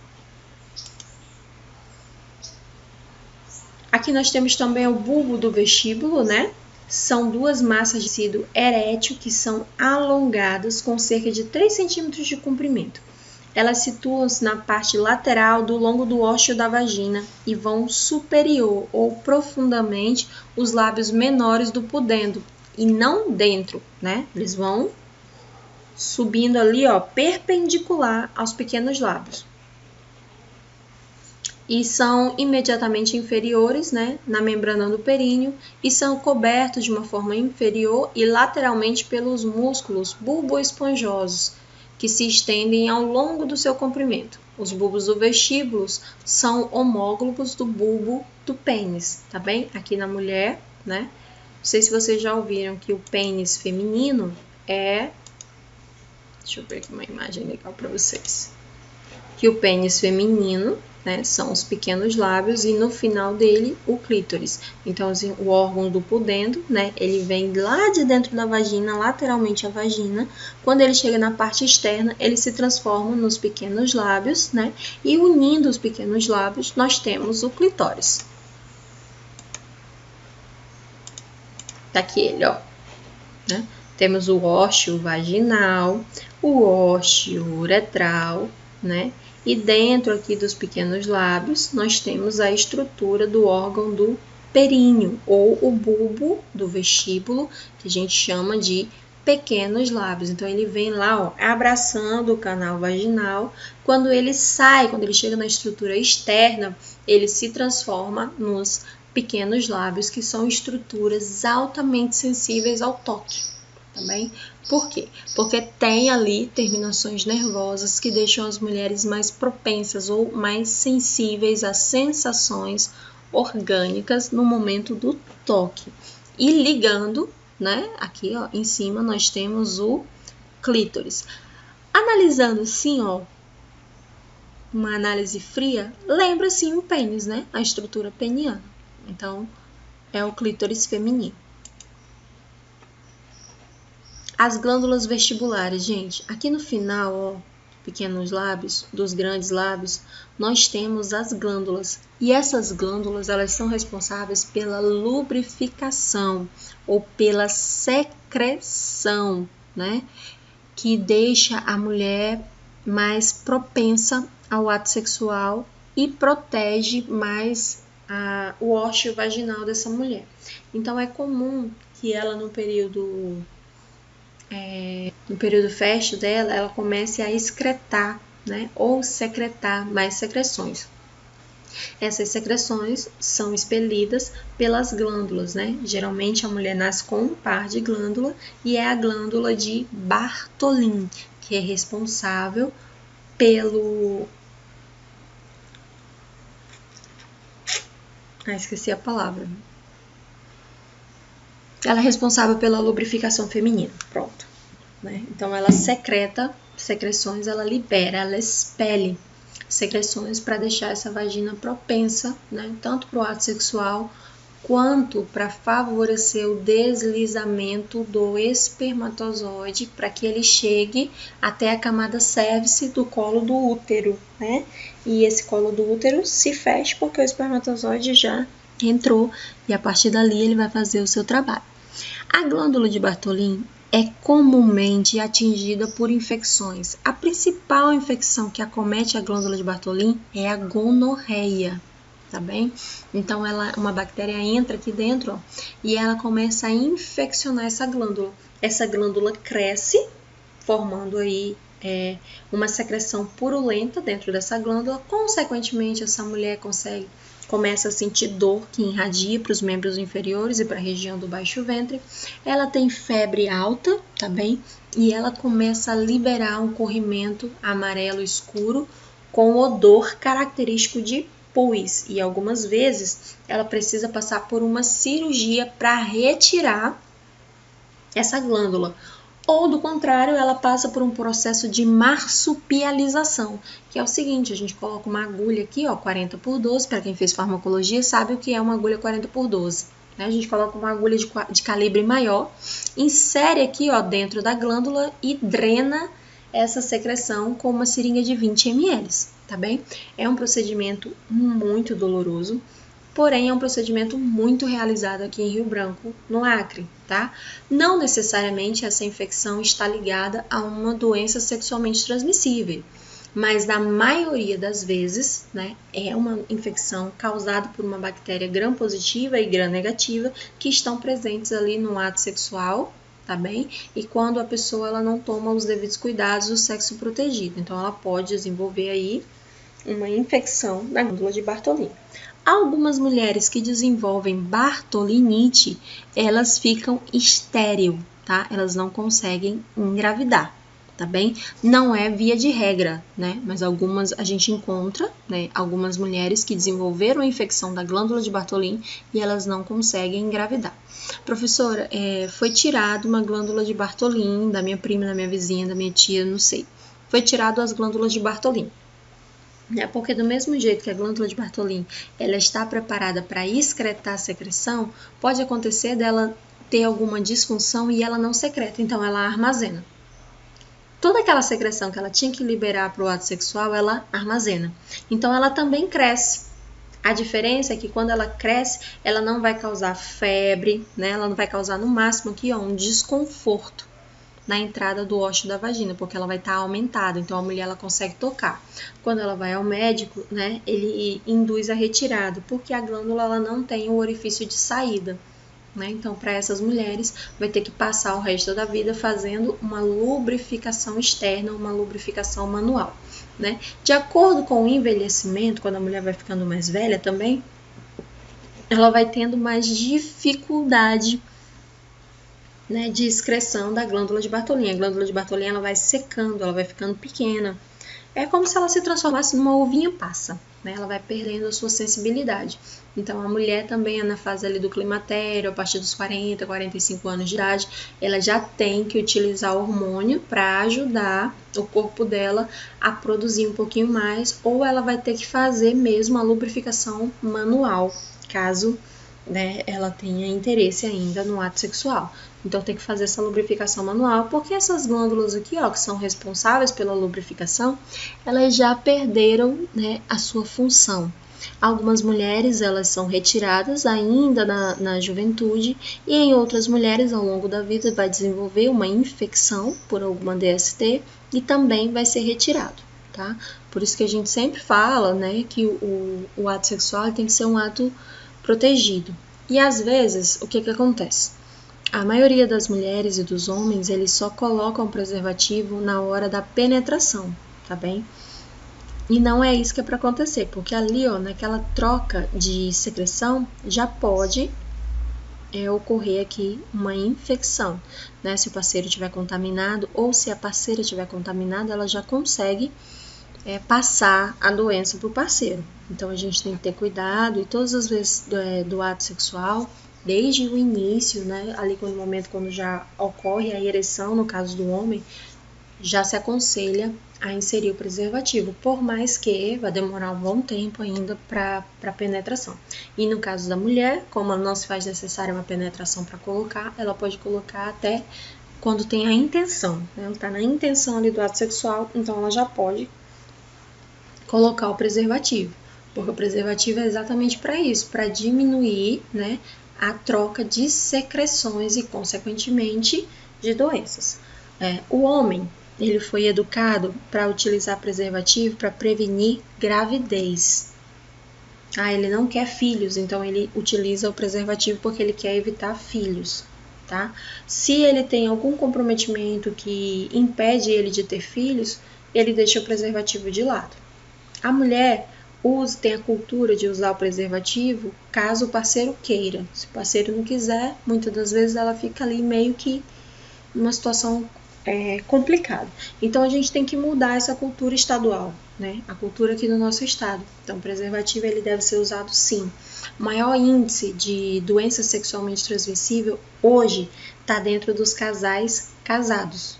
Aqui nós temos também o bulbo do vestíbulo, né? São duas massas de tecido erétil que são alongadas com cerca de 3 centímetros de comprimento. Elas situam-se na parte lateral do longo do ósseo da vagina e vão superior ou profundamente os lábios menores do pudendo e não dentro, né? Eles vão subindo ali, ó, perpendicular aos pequenos lábios. E são imediatamente inferiores, né, na membrana do períneo, e são cobertos de uma forma inferior e lateralmente pelos músculos bulboesponjosos, que se estendem ao longo do seu comprimento. Os bulbos do vestíbulo são homólogos do bulbo do pênis, tá bem? Aqui na mulher, né? Não sei se vocês já ouviram que o pênis feminino é... Deixa eu ver aqui uma imagem legal para vocês. Que o pênis feminino, né, são os pequenos lábios e no final dele o clítoris. Então, assim, o órgão do pudendo, né, ele vem lá de dentro da vagina, lateralmente à vagina. Quando ele chega na parte externa, ele se transforma nos pequenos lábios, né, e unindo os pequenos lábios, nós temos o clitóris. Tá aqui ele, ó, né? Temos o ósseo vaginal, o ósseo uretral, né? E dentro aqui dos pequenos lábios, nós temos a estrutura do órgão do períneo, ou o bulbo do vestíbulo, que a gente chama de pequenos lábios. Então, ele vem lá, ó, abraçando o canal vaginal. Quando ele sai, quando ele chega na estrutura externa, ele se transforma nos pequenos lábios, que são estruturas altamente sensíveis ao toque. Também. Por quê? Porque tem ali terminações nervosas que deixam as mulheres mais propensas ou mais sensíveis a sensações orgânicas no momento do toque. E ligando, né? Aqui, ó, em cima nós temos o clítoris. Analisando assim, ó, uma análise fria, lembra sim o pênis, né? A estrutura peniana. Então, é o clítoris feminino. As glândulas vestibulares, gente, aqui no final, ó, pequenos lábios, dos grandes lábios, nós temos as glândulas. E essas glândulas, elas são responsáveis pela lubrificação ou pela secreção, né? Que deixa a mulher mais propensa ao ato sexual e protege mais o ósseo vaginal dessa mulher. Então, é comum que ela, no período fértil dela, ela comece a excretar, né, ou secretar mais secreções. Essas secreções são expelidas pelas glândulas, né? Geralmente a mulher nasce com um par de glândula e é a glândula de Bartholin, que é responsável pelo... esqueci a palavra. Ela é responsável pela lubrificação feminina. Pronto. Né? Então, ela secreta secreções, ela libera, ela expele secreções para deixar essa vagina propensa, né? Tanto para o ato sexual, quanto para favorecer o deslizamento do espermatozoide, para que ele chegue até a camada cérvice do colo do útero, né? E esse colo do útero se fecha porque o espermatozoide já entrou e a partir dali ele vai fazer o seu trabalho. A glândula de Bartholin é comumente atingida por infecções. A principal infecção que acomete a glândula de Bartholin é a gonorreia, tá bem? Então, uma bactéria entra aqui dentro, ó, e ela começa a infeccionar essa glândula. Essa glândula cresce, formando aí uma secreção purulenta dentro dessa glândula. Consequentemente, essa mulher consegue começa a sentir dor que irradia para os membros inferiores e para a região do baixo ventre. Ela tem febre alta, tá bem? E ela começa a liberar um corrimento amarelo escuro com odor característico de pus. E algumas vezes ela precisa passar por uma cirurgia para retirar essa glândula. Ou, do contrário, ela passa por um processo de marsupialização, que é o seguinte: a gente coloca uma agulha aqui, ó, 40x12, para quem fez farmacologia sabe o que é uma agulha 40x12. Né? A gente coloca uma agulha de calibre maior, insere aqui, ó, dentro da glândula e drena essa secreção com uma seringa de 20 ml, tá bem? É um procedimento muito doloroso, porém é um procedimento muito realizado aqui em Rio Branco, no Acre, tá? Não necessariamente essa infecção está ligada a uma doença sexualmente transmissível, mas na maioria das vezes, né, é uma infecção causada por uma bactéria gram-positiva e gram-negativa que estão presentes ali no ato sexual, tá bem? E quando a pessoa ela não toma os devidos cuidados do sexo protegido, então ela pode desenvolver aí uma infecção da glândula de Bartolin. Algumas mulheres que desenvolvem bartolinite, elas ficam estéril, tá? Elas não conseguem engravidar, tá bem? Não é via de regra, né? Mas algumas a gente encontra, né? Algumas mulheres que desenvolveram a infecção da glândula de Bartolin e elas não conseguem engravidar. Professora, foi tirado uma glândula de Bartolin da minha prima, da minha vizinha, da minha tia, não sei. Foi tirado as glândulas de Bartolin. Porque do mesmo jeito que a glândula de Bartolin ela está preparada para excretar a secreção, pode acontecer dela ter alguma disfunção e ela não secreta, então ela armazena. Toda aquela secreção que ela tinha que liberar para o ato sexual, ela armazena. Então ela também cresce. A diferença é que quando ela cresce, ela não vai causar febre, né? Ela não vai causar no máximo aqui, ó, um desconforto na entrada do ósseo da vagina, porque ela vai estar aumentada, então a mulher ela consegue tocar. Quando ela vai ao médico, né, ele induz a retirada, porque a glândula ela não tem o orifício de saída, né? Então, para essas mulheres, vai ter que passar o resto da vida fazendo uma lubrificação externa, uma lubrificação manual, né? De acordo com o envelhecimento, quando a mulher vai ficando mais velha também, ela vai tendo mais dificuldade, né, de excreção da glândula de Bartolin. A glândula de Bartolin ela vai secando, ela vai ficando pequena. É como se ela se transformasse numa uvinha passa, né? Ela vai perdendo a sua sensibilidade. Então, a mulher também na fase ali do climatério, a partir dos 40, 45 anos de idade, ela já tem que utilizar hormônio para ajudar o corpo dela a produzir um pouquinho mais, ou ela vai ter que fazer mesmo a lubrificação manual, caso, né, ela tenha interesse ainda no ato sexual. Então tem que fazer essa lubrificação manual, porque essas glândulas aqui, ó, que são responsáveis pela lubrificação, elas já perderam, né, a sua função. Algumas mulheres elas são retiradas ainda na juventude, e em outras mulheres ao longo da vida vai desenvolver uma infecção por alguma DST e também vai ser retirado, tá? Por isso que a gente sempre fala, né, que o ato sexual tem que ser um ato protegido. E às vezes, o que acontece? A maioria das mulheres e dos homens, eles só colocam o preservativo na hora da penetração, tá bem? E não é isso que é para acontecer, porque ali, ó, naquela troca de secreção, já pode ocorrer aqui uma infecção, né? Se o parceiro estiver contaminado ou se a parceira estiver contaminada, ela já consegue passar a doença para o parceiro. Então, a gente tem que ter cuidado e todas as vezes do ato sexual, desde o início, né, ali no momento quando já ocorre a ereção, no caso do homem, já se aconselha a inserir o preservativo, por mais que vai demorar um bom tempo ainda para a penetração. E no caso da mulher, como não se faz necessária uma penetração para colocar, ela pode colocar até quando tem a intenção, né? Ela está na intenção ali do ato sexual, então ela já pode colocar o preservativo, porque o preservativo é exatamente para isso, para diminuir, né, a troca de secreções e, consequentemente, de doenças. O homem, ele foi educado para utilizar preservativo para prevenir gravidez. Ele não quer filhos, então ele utiliza o preservativo porque ele quer evitar filhos, tá? Se ele tem algum comprometimento que impede ele de ter filhos, ele deixa o preservativo de lado. A mulher, tem a cultura de usar o preservativo caso o parceiro queira. Se o parceiro não quiser, muitas das vezes ela fica ali meio que numa situação complicada. Então a gente tem que mudar essa cultura estadual, né? A cultura aqui do nosso estado. Então o preservativo ele deve ser usado sim. O maior índice de doença sexualmente transmissível hoje está dentro dos casais casados,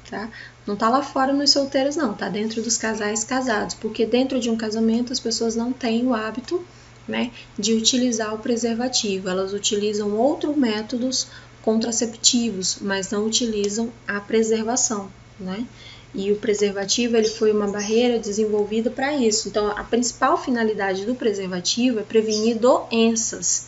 tá? Não tá lá fora nos solteiros não, tá dentro dos casais casados, porque dentro de um casamento as pessoas não têm o hábito, né, de utilizar o preservativo. Elas utilizam outros métodos contraceptivos, mas não utilizam a preservação, né? E o preservativo ele foi uma barreira desenvolvida para isso. Então, a principal finalidade do preservativo é prevenir doenças,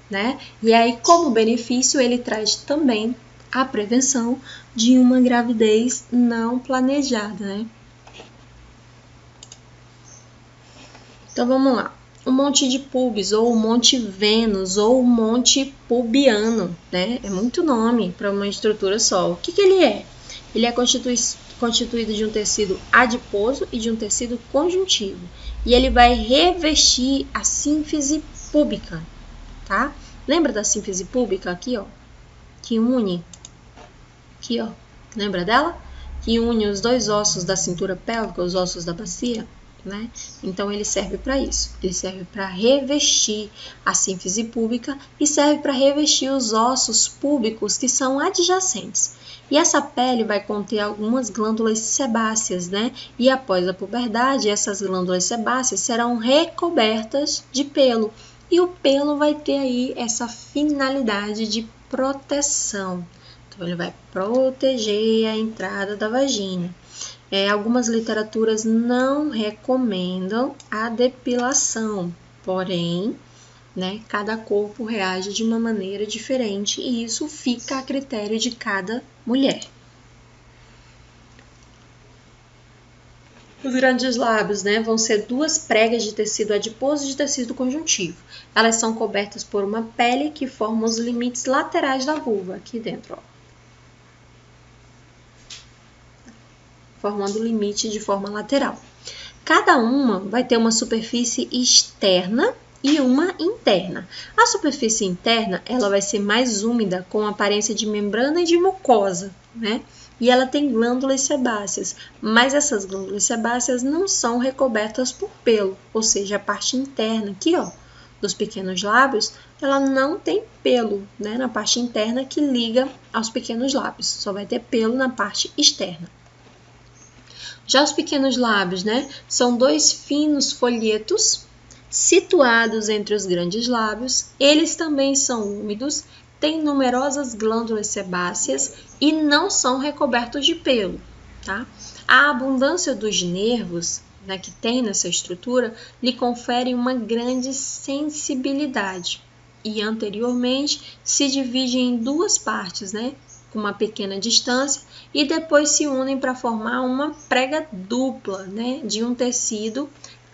né? E aí, como benefício, ele traz também a prevenção de uma gravidez não planejada, né? Então, vamos lá. O Monte de Pubis, ou o Monte Vênus, ou o Monte Pubiano, né? É muito nome para uma estrutura só. O que ele é? Ele é constituído de um tecido adiposo e de um tecido conjuntivo. E ele vai revestir a sínfise púbica, tá? Lembra da sínfise púbica aqui, ó? Que une, aqui, ó. Lembra dela? Que une os dois ossos da cintura pélvica, os ossos da bacia, né? Então ele serve para isso. Ele serve para revestir a sínfise púbica e serve para revestir os ossos púbicos que são adjacentes. E essa pele vai conter algumas glândulas sebáceas, né? E após a puberdade, essas glândulas sebáceas serão recobertas de pelo. E o pelo vai ter aí essa finalidade de proteção. Então ele vai proteger a entrada da vagina. Algumas literaturas não recomendam a depilação, porém, né, cada corpo reage de uma maneira diferente e isso fica a critério de cada mulher. Os grandes lábios, né, vão ser duas pregas de tecido adiposo e de tecido conjuntivo. Elas são cobertas por uma pele que forma os limites laterais da vulva, aqui dentro, ó. Formando o limite de forma lateral. Cada uma vai ter uma superfície externa e uma interna. A superfície interna, ela vai ser mais úmida, com aparência de membrana e de mucosa, né? E ela tem glândulas sebáceas, mas essas glândulas sebáceas não são recobertas por pelo, ou seja, a parte interna aqui, ó, dos pequenos lábios, ela não tem pelo, né, na parte interna que liga aos pequenos lábios, só vai ter pelo na parte externa. Já os pequenos lábios, né, são dois finos folhetos situados entre os grandes lábios. Eles também são úmidos, têm numerosas glândulas sebáceas e não são recobertos de pelo, tá? A abundância dos nervos, né, que tem nessa estrutura lhe confere uma grande sensibilidade e anteriormente se divide em duas partes, né, com uma pequena distância e depois se unem para formar uma prega dupla, né, de um tecido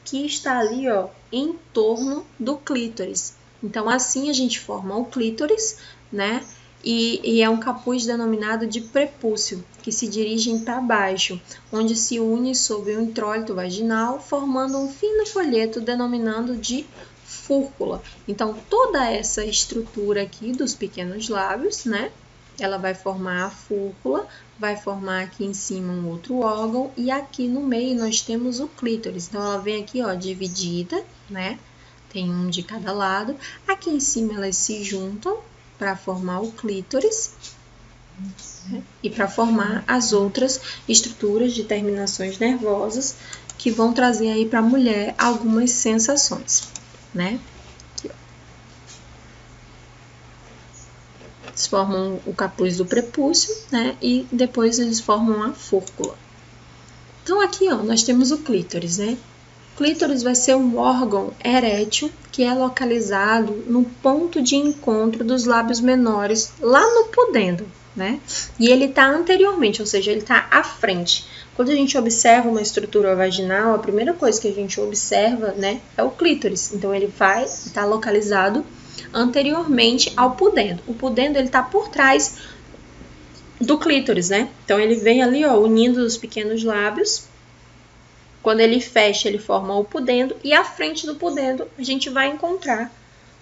que está ali, ó, em torno do clítoris. Então, assim a gente forma o clítoris, né, e é um capuz denominado de prepúcio, que se dirigem para baixo, onde se une sob o intrólito vaginal, formando um fino folheto denominado de fúrcula. Então, toda essa estrutura aqui dos pequenos lábios, né, ela vai formar a fúrcula, vai formar aqui em cima um outro órgão e aqui no meio nós temos o clítoris. Então, ela vem aqui, ó, dividida, né? Tem um de cada lado. Aqui em cima elas se juntam para formar o clítoris, né? E para formar as outras estruturas de terminações nervosas que vão trazer aí para a mulher algumas sensações, né? Eles formam o capuz do prepúcio, né? E depois eles formam a fúrcula. Então, aqui, ó, nós temos o clítoris, né? O clítoris vai ser um órgão erétil que é localizado no ponto de encontro dos lábios menores, lá no pudendo, né? E ele está anteriormente, ou seja, ele está à frente. Quando a gente observa uma estrutura vaginal, a primeira coisa que a gente observa, né, é o clítoris. Então, ele vai estar localizado anteriormente ao pudendo. O pudendo, ele tá por trás do clítoris, né? Então, ele vem ali, ó, unindo os pequenos lábios Quando ele fecha, ele forma o pudendo, e à frente do pudendo a gente vai encontrar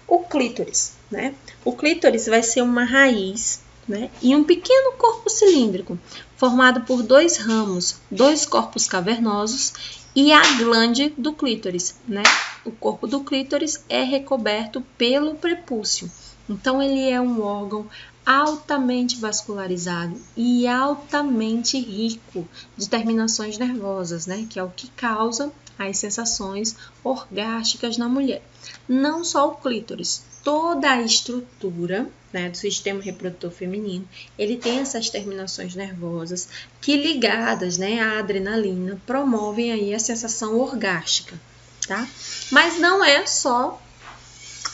o clítoris, né? O clítoris vai ser uma raiz, né? E um pequeno corpo cilíndrico, formado por 2 ramos, 2 corpos cavernosos e a glande do clítoris, né? O corpo do clítoris é recoberto pelo prepúcio. Então, ele é um órgão altamente vascularizado e altamente rico de terminações nervosas, né? Que é o que causa as sensações orgásticas na mulher. Não só o clítoris, toda a estrutura, né, do sistema reprodutor feminino, ele tem essas terminações nervosas que, ligadas, né, à adrenalina, promovem aí a sensação orgástica, tá? Mas não é só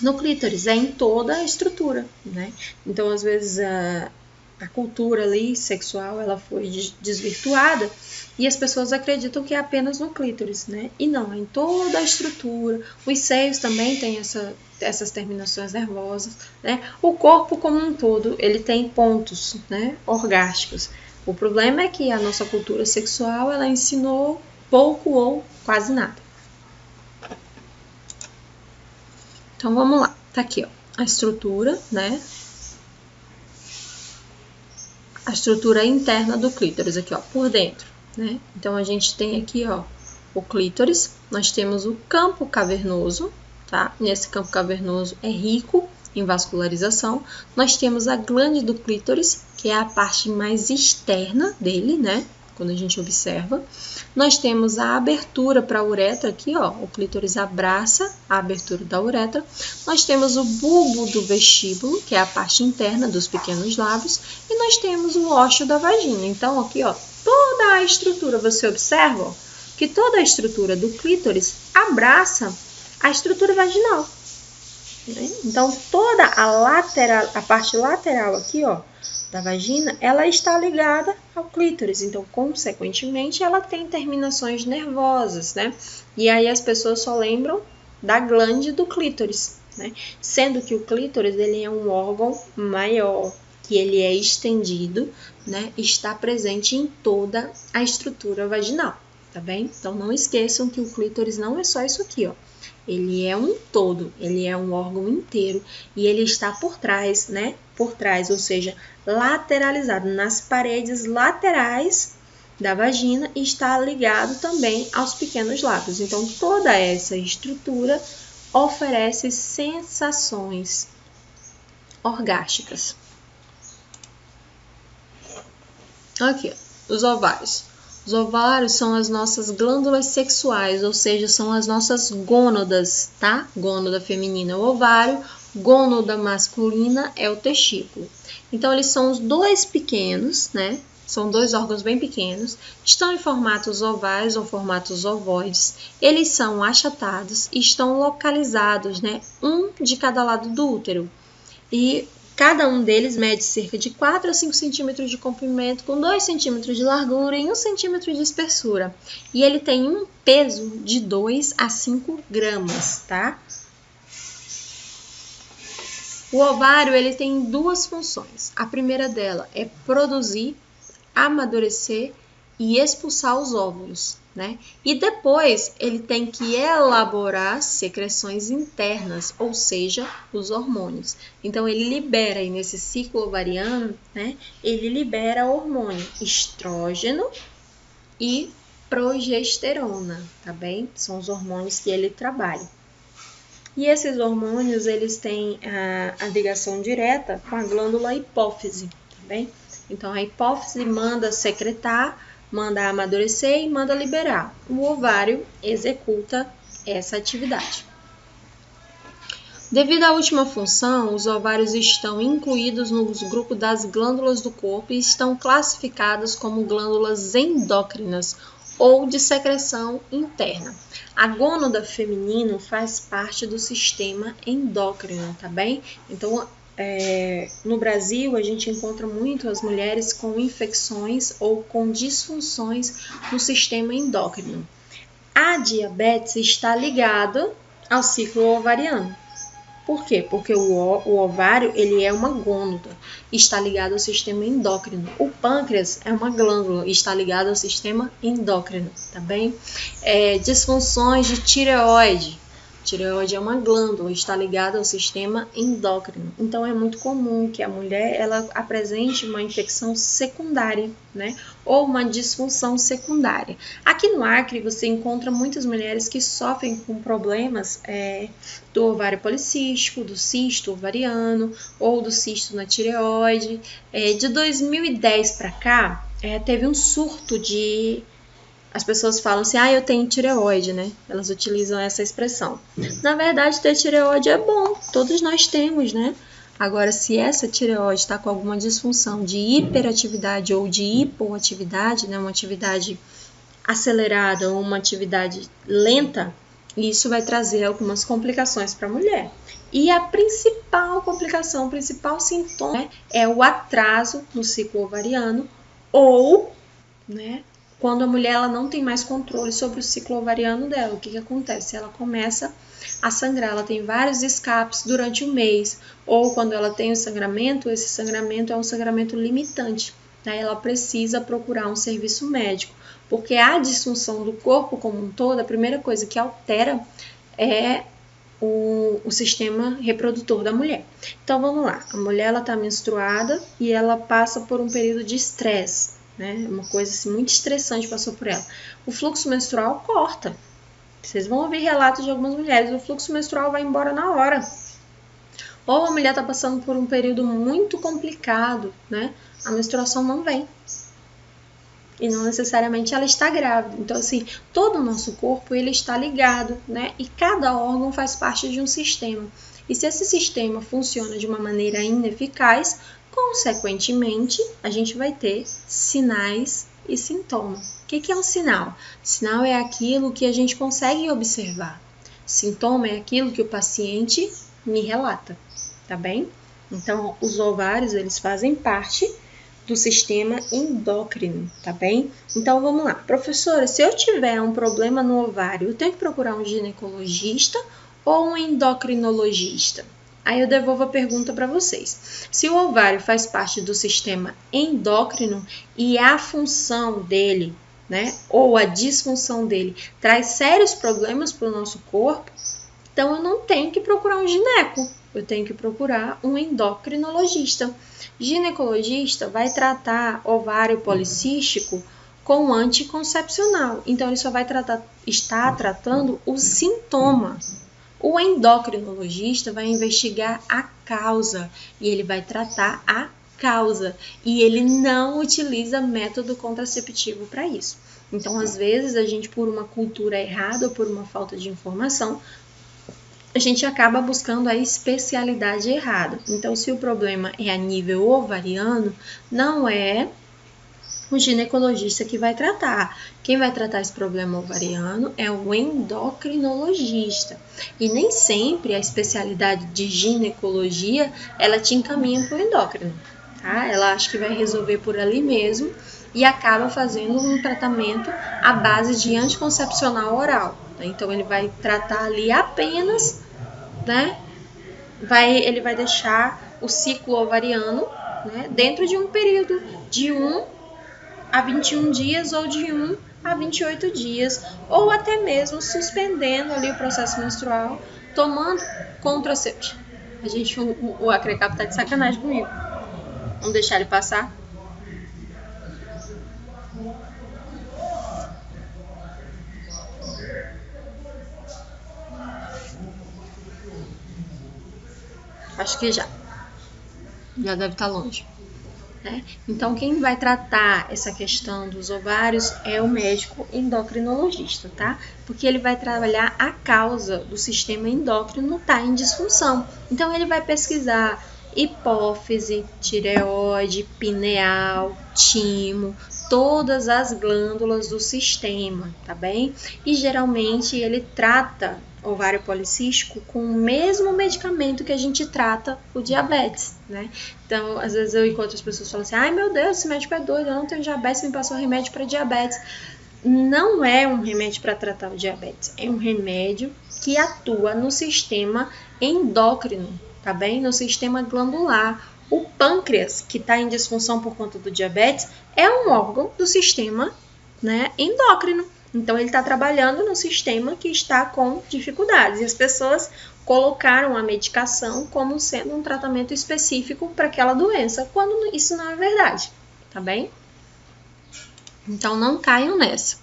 no clítoris, é em toda a estrutura, né? Então, às vezes, a cultura ali sexual, ela foi desvirtuada e as pessoas acreditam que é apenas no clítoris, né? E não, é em toda a estrutura. Os seios também têm essas terminações nervosas, né? O corpo como um todo, ele tem pontos, né, orgásticos. O problema é que a nossa cultura sexual, ela ensinou pouco ou quase nada. Então, vamos lá. Tá aqui, ó, a estrutura, né? A estrutura interna do clítoris aqui, ó, por dentro, né? Então, a gente tem aqui, ó, o clítoris. Nós temos o campo cavernoso, tá? Nesse campo cavernoso é rico em vascularização. Nós temos a glande do clítoris, que é a parte mais externa dele, né? Quando a gente observa. Nós temos a abertura para a uretra aqui, ó, o clítoris abraça a abertura da uretra. Nós temos o bulbo do vestíbulo, que é a parte interna dos pequenos lábios, e nós temos o ósseo da vagina. Então, aqui, ó, toda a estrutura, você observa, ó, que toda a estrutura do clítoris abraça a estrutura vaginal, né? Então, toda a parte lateral aqui, ó, da vagina, ela está ligada ao clítoris, então, consequentemente, ela tem terminações nervosas, né? E aí as pessoas só lembram da glande do clítoris, né? Sendo que o clítoris, ele é um órgão maior, que ele é estendido, né? Está presente em toda a estrutura vaginal, tá bem? Então, não esqueçam que o clítoris não é só isso aqui, ó. Ele é um todo, ele é um órgão inteiro e ele está por trás, né? Por trás, ou seja, lateralizado nas paredes laterais da vagina e está ligado também aos pequenos lábios. Então, toda essa estrutura oferece sensações orgásticas. Aqui, ó, os ovários. Os ovários são as nossas glândulas sexuais, ou seja, são as nossas gônadas, tá? Gônada feminina é o ovário, gônada masculina é o testículo. Então, eles são os dois pequenos, né? São 2 órgãos bem pequenos, estão em formatos ovais ou formatos ovoides. Eles são achatados e estão localizados, né? Um de cada lado do útero. E cada um deles mede cerca de 4 a 5 centímetros de comprimento, com 2 centímetros de largura e 1 centímetro de espessura. E ele tem um peso de 2 a 5 gramas, tá? O ovário, ele tem 2 funções. A primeira dela é produzir, amadurecer e expulsar os óvulos, né? E depois ele tem que elaborar secreções internas, ou seja, os hormônios. Então, ele libera aí nesse ciclo ovariano, né? Ele libera hormônio estrógeno e progesterona, tá bem? São os hormônios que ele trabalha. E esses hormônios, eles têm a ligação direta com a glândula hipófise, tá bem? Então, a hipófise manda secretar, manda amadurecer e manda liberar. O ovário executa essa atividade. Devido à última função, os ovários estão incluídos no grupo das glândulas do corpo e estão classificados como glândulas endócrinas ou de secreção interna. A gônada feminina faz parte do sistema endócrino, tá bem? Então, no Brasil, a gente encontra muito as mulheres com infecções ou com disfunções no sistema endócrino. A diabetes está ligada ao ciclo ovariano. Por quê? Porque o ovário, ele é uma glândula, está ligado ao sistema endócrino. O pâncreas é uma glândula, está ligado ao sistema endócrino, tá bem? Disfunções de tireoide. Tireoide é uma glândula, está ligada ao sistema endócrino. Então, é muito comum que a mulher ela apresente uma infecção secundária, né? Ou uma disfunção secundária. Aqui no Acre, você encontra muitas mulheres que sofrem com problemas do ovário policístico, do cisto ovariano ou do cisto na tireoide. De 2010 para cá, teve um surto de... As pessoas falam assim, eu tenho tireoide, né? Elas utilizam essa expressão. Na verdade, ter tireoide é bom, todos nós temos, né? Agora, se essa tireoide está com alguma disfunção de hiperatividade ou de hipoatividade, né? Uma atividade acelerada ou uma atividade lenta, isso vai trazer algumas complicações para a mulher. E a principal complicação, o principal sintoma é o atraso no ciclo ovariano ou, né? Quando a mulher ela não tem mais controle sobre o ciclo ovariano dela, o que acontece? Ela começa a sangrar, ela tem vários escapes durante o mês, ou quando ela tem o sangramento, esse sangramento é um sangramento limitante, aí ela precisa procurar um serviço médico, porque a disfunção do corpo como um todo, a primeira coisa que altera é o sistema reprodutor da mulher. Então vamos lá, a mulher está menstruada e ela passa por um período de estresse, né? Uma coisa assim, muito estressante passou por ela. O fluxo menstrual corta. Vocês vão ouvir relatos de algumas mulheres, o fluxo menstrual vai embora na hora. Ou a mulher está passando por um período muito complicado, né? A menstruação não vem. E não necessariamente ela está grávida. Então, assim, todo o nosso corpo ele está ligado, né? E cada órgão faz parte de um sistema. E se esse sistema funciona de uma maneira ineficaz, consequentemente, a gente vai ter sinais e sintomas. O que é um sinal? Sinal é aquilo que a gente consegue observar. Sintoma é aquilo que o paciente me relata, tá bem? Então, os ovários, eles fazem parte do sistema endócrino, tá bem? Então, vamos lá. Professora, se eu tiver um problema no ovário, eu tenho que procurar um ginecologista ou um endocrinologista? Aí eu devolvo a pergunta para vocês. Se o ovário faz parte do sistema endócrino e a função dele, né, ou a disfunção dele, traz sérios problemas para o nosso corpo, então eu não tenho que procurar um gineco, eu tenho que procurar um endocrinologista. Ginecologista vai tratar ovário policístico com anticoncepcional, então ele só vai estar tratando o sintoma. O endocrinologista vai investigar a causa e ele vai tratar a causa e ele não utiliza método contraceptivo para isso. Então, às vezes, a gente, por uma cultura errada ou por uma falta de informação, a gente acaba buscando a especialidade errada. Então, se o problema é a nível ovariano, não é o ginecologista que vai tratar. Quem vai tratar esse problema ovariano é o endocrinologista. E nem sempre a especialidade de ginecologia, ela te encaminha para o endócrino, tá? Ela acha que vai resolver por ali mesmo e acaba fazendo um tratamento à base de anticoncepcional oral. Né? Então, ele vai tratar ali apenas, né? Ele vai deixar o ciclo ovariano, né, dentro de um período de 1 a 21 dias ou de 1 a 28 dias, ou até mesmo suspendendo ali o processo menstrual, tomando contraceptivo. O Acrecap tá de sacanagem comigo. Vamos deixar ele passar? Acho que já deve estar longe. Né? Então, quem vai tratar essa questão dos ovários é o médico endocrinologista, tá? Porque ele vai trabalhar a causa do sistema endócrino estar em disfunção. Então, ele vai pesquisar hipófise, tireoide, pineal, timo, todas as glândulas do sistema, tá bem? E geralmente ele trata ovário policístico com o mesmo medicamento que a gente trata o diabetes, né? Então, às vezes eu encontro as pessoas falando assim, ai meu Deus, esse médico é doido, eu não tenho diabetes, me passou remédio para diabetes. Não é um remédio para tratar o diabetes, é um remédio que atua no sistema endócrino, tá bem? No sistema glandular. O pâncreas, que está em disfunção por conta do diabetes, é um órgão do sistema, né, endócrino. Então, ele está trabalhando no sistema que está com dificuldades. E as pessoas colocaram a medicação como sendo um tratamento específico para aquela doença, quando isso não é verdade, tá bem? Então, não caiam nessa.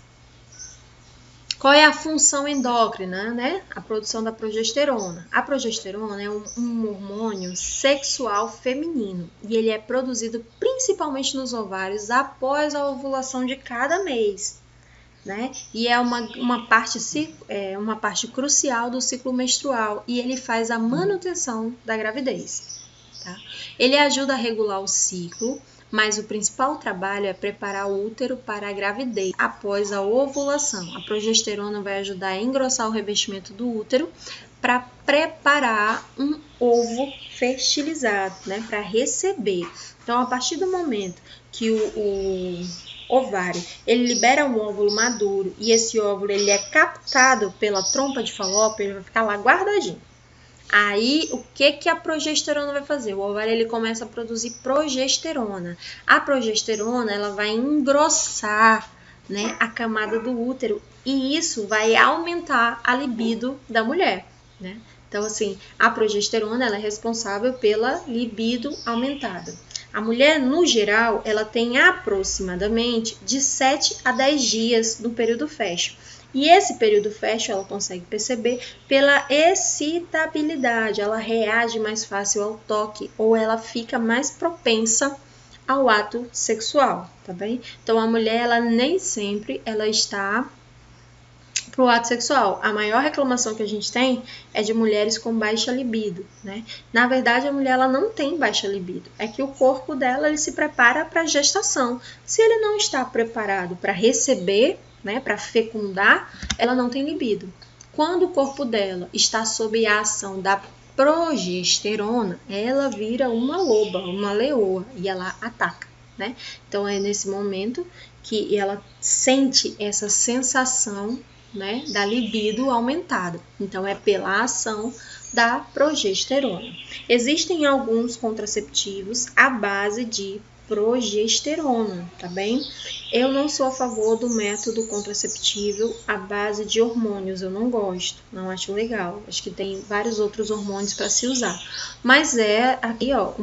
Qual é a função endócrina, né? A produção da progesterona. A progesterona é um hormônio sexual feminino e ele é produzido principalmente nos ovários após a ovulação de cada mês, né? E é uma parte crucial do ciclo menstrual e ele faz a manutenção da gravidez, tá? Ele ajuda a regular o ciclo, mas o principal trabalho é preparar o útero para a gravidez após a ovulação. A progesterona vai ajudar a engrossar o revestimento do útero para preparar um ovo fertilizado, né, para receber. Então, a partir do momento que o ovário, ele libera um óvulo maduro e esse óvulo ele é captado pela trompa de Falópio, ele vai ficar lá guardadinho. Aí, o que a progesterona vai fazer? O ovário ele começa a produzir progesterona. A progesterona ela vai engrossar, né, a camada do útero e isso vai aumentar a libido da mulher, né? Então, assim, a progesterona ela é responsável pela libido aumentada. A mulher, no geral, ela tem aproximadamente de 7 a 10 dias no período fértil. E esse período fértil ela consegue perceber pela excitabilidade, ela reage mais fácil ao toque ou ela fica mais propensa ao ato sexual, tá bem? Então a mulher ela nem sempre ela está pro ato sexual. A maior reclamação que a gente tem é de mulheres com baixa libido, né? Na verdade a mulher ela não tem baixa libido, é que o corpo dela ele se prepara para a gestação. Se ele não está preparado para receber, né, para fecundar, ela não tem libido. Quando o corpo dela está sob a ação da progesterona, ela vira uma loba, uma leoa e ela ataca, né? Então é nesse momento que ela sente essa sensação, né, da libido aumentada. Então é pela ação da progesterona. Existem alguns contraceptivos à base de progesterona, tá bem? Eu não sou a favor do método contraceptivo à base de hormônios, eu não gosto, não acho legal. Acho que tem vários outros hormônios para se usar. Mas é aqui, ó,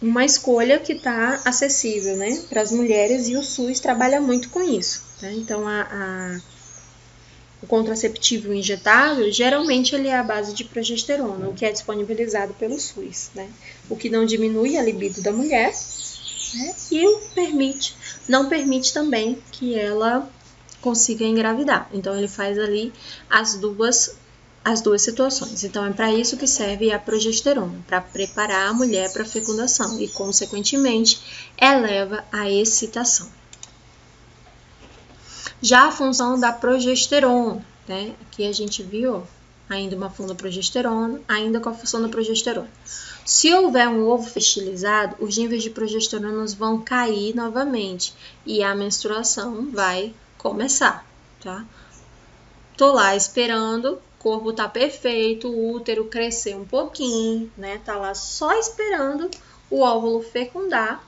uma escolha que está acessível, né, para as mulheres e o SUS trabalha muito com isso, tá? Então, o contraceptivo injetável, geralmente ele é à base de progesterona, o que é disponibilizado pelo SUS, né? O que não diminui a libido da mulher, né? E não permite também que ela consiga engravidar. Então, ele faz ali as duas situações. Então, é para isso que serve a progesterona, para preparar a mulher para a fecundação e, consequentemente, eleva a excitação. Já a função da progesterona, né? Aqui a gente viu ainda uma função da progesterona, ainda com a função da progesterona. Se houver um ovo fertilizado, os níveis de progesterona vão cair novamente e a menstruação vai começar, tá? Tô lá esperando, o corpo tá perfeito, o útero crescer um pouquinho, né? Tá lá só esperando o óvulo fecundar,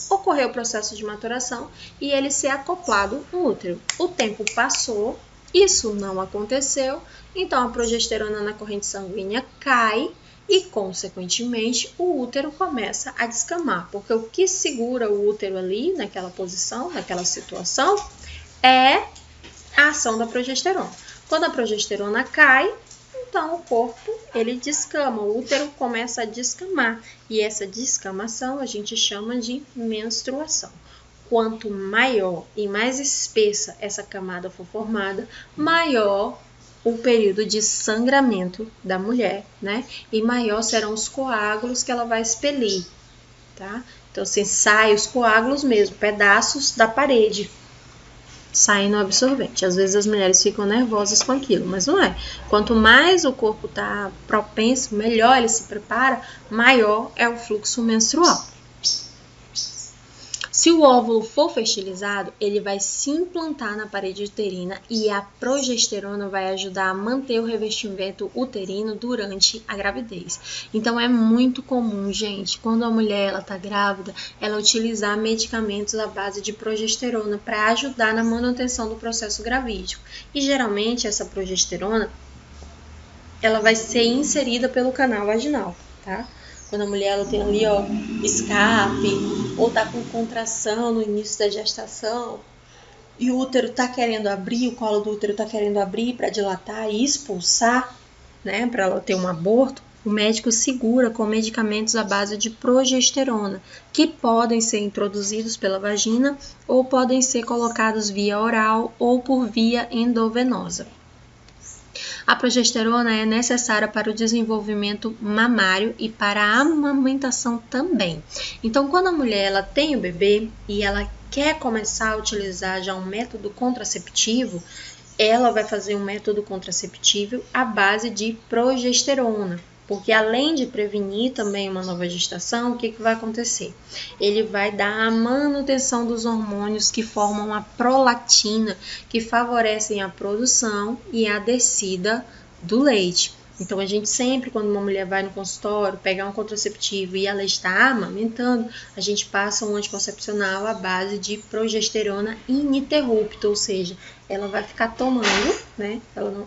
ocorreu o processo de maturação e ele ser acoplado no útero. O tempo passou, isso não aconteceu, então a progesterona na corrente sanguínea cai e, consequentemente, o útero começa a descamar, porque o que segura o útero ali, naquela posição, naquela situação, é a ação da progesterona. Quando a progesterona cai, então o corpo ele descama, o útero começa a descamar e essa descamação a gente chama de menstruação. Quanto maior e mais espessa essa camada for formada, maior o período de sangramento da mulher, né? E maior serão os coágulos que ela vai expelir, tá? Então, assim, sai os coágulos mesmo, pedaços da parede saem no absorvente. Às vezes as mulheres ficam nervosas com aquilo, mas não é. Quanto mais o corpo está propenso, melhor ele se prepara, maior é o fluxo menstrual. Se o óvulo for fertilizado, ele vai se implantar na parede uterina e a progesterona vai ajudar a manter o revestimento uterino durante a gravidez. Então é muito comum, gente, quando a mulher está grávida, ela utilizar medicamentos à base de progesterona para ajudar na manutenção do processo gravídico. E geralmente essa progesterona ela vai ser inserida pelo canal vaginal, tá? Quando a mulher ela tem ali, ó, escape, ou tá com contração no início da gestação, e o útero tá querendo abrir, o colo do útero tá querendo abrir para dilatar e expulsar, né, para ela ter um aborto, o médico segura com medicamentos à base de progesterona, que podem ser introduzidos pela vagina ou podem ser colocados via oral ou por via endovenosa. A progesterona é necessária para o desenvolvimento mamário e para a amamentação também. Então, quando a mulher ela tem o bebê e ela quer começar a utilizar já um método contraceptivo, ela vai fazer um método contraceptivo à base de progesterona. Porque além de prevenir também uma nova gestação, o que vai acontecer? Ele vai dar a manutenção dos hormônios que formam a prolactina, que favorecem a produção e a descida do leite. Então, a gente sempre, quando uma mulher vai no consultório pegar um contraceptivo e ela está amamentando, a gente passa um anticoncepcional à base de progesterona ininterrupta, ou seja, ela vai ficar tomando, né?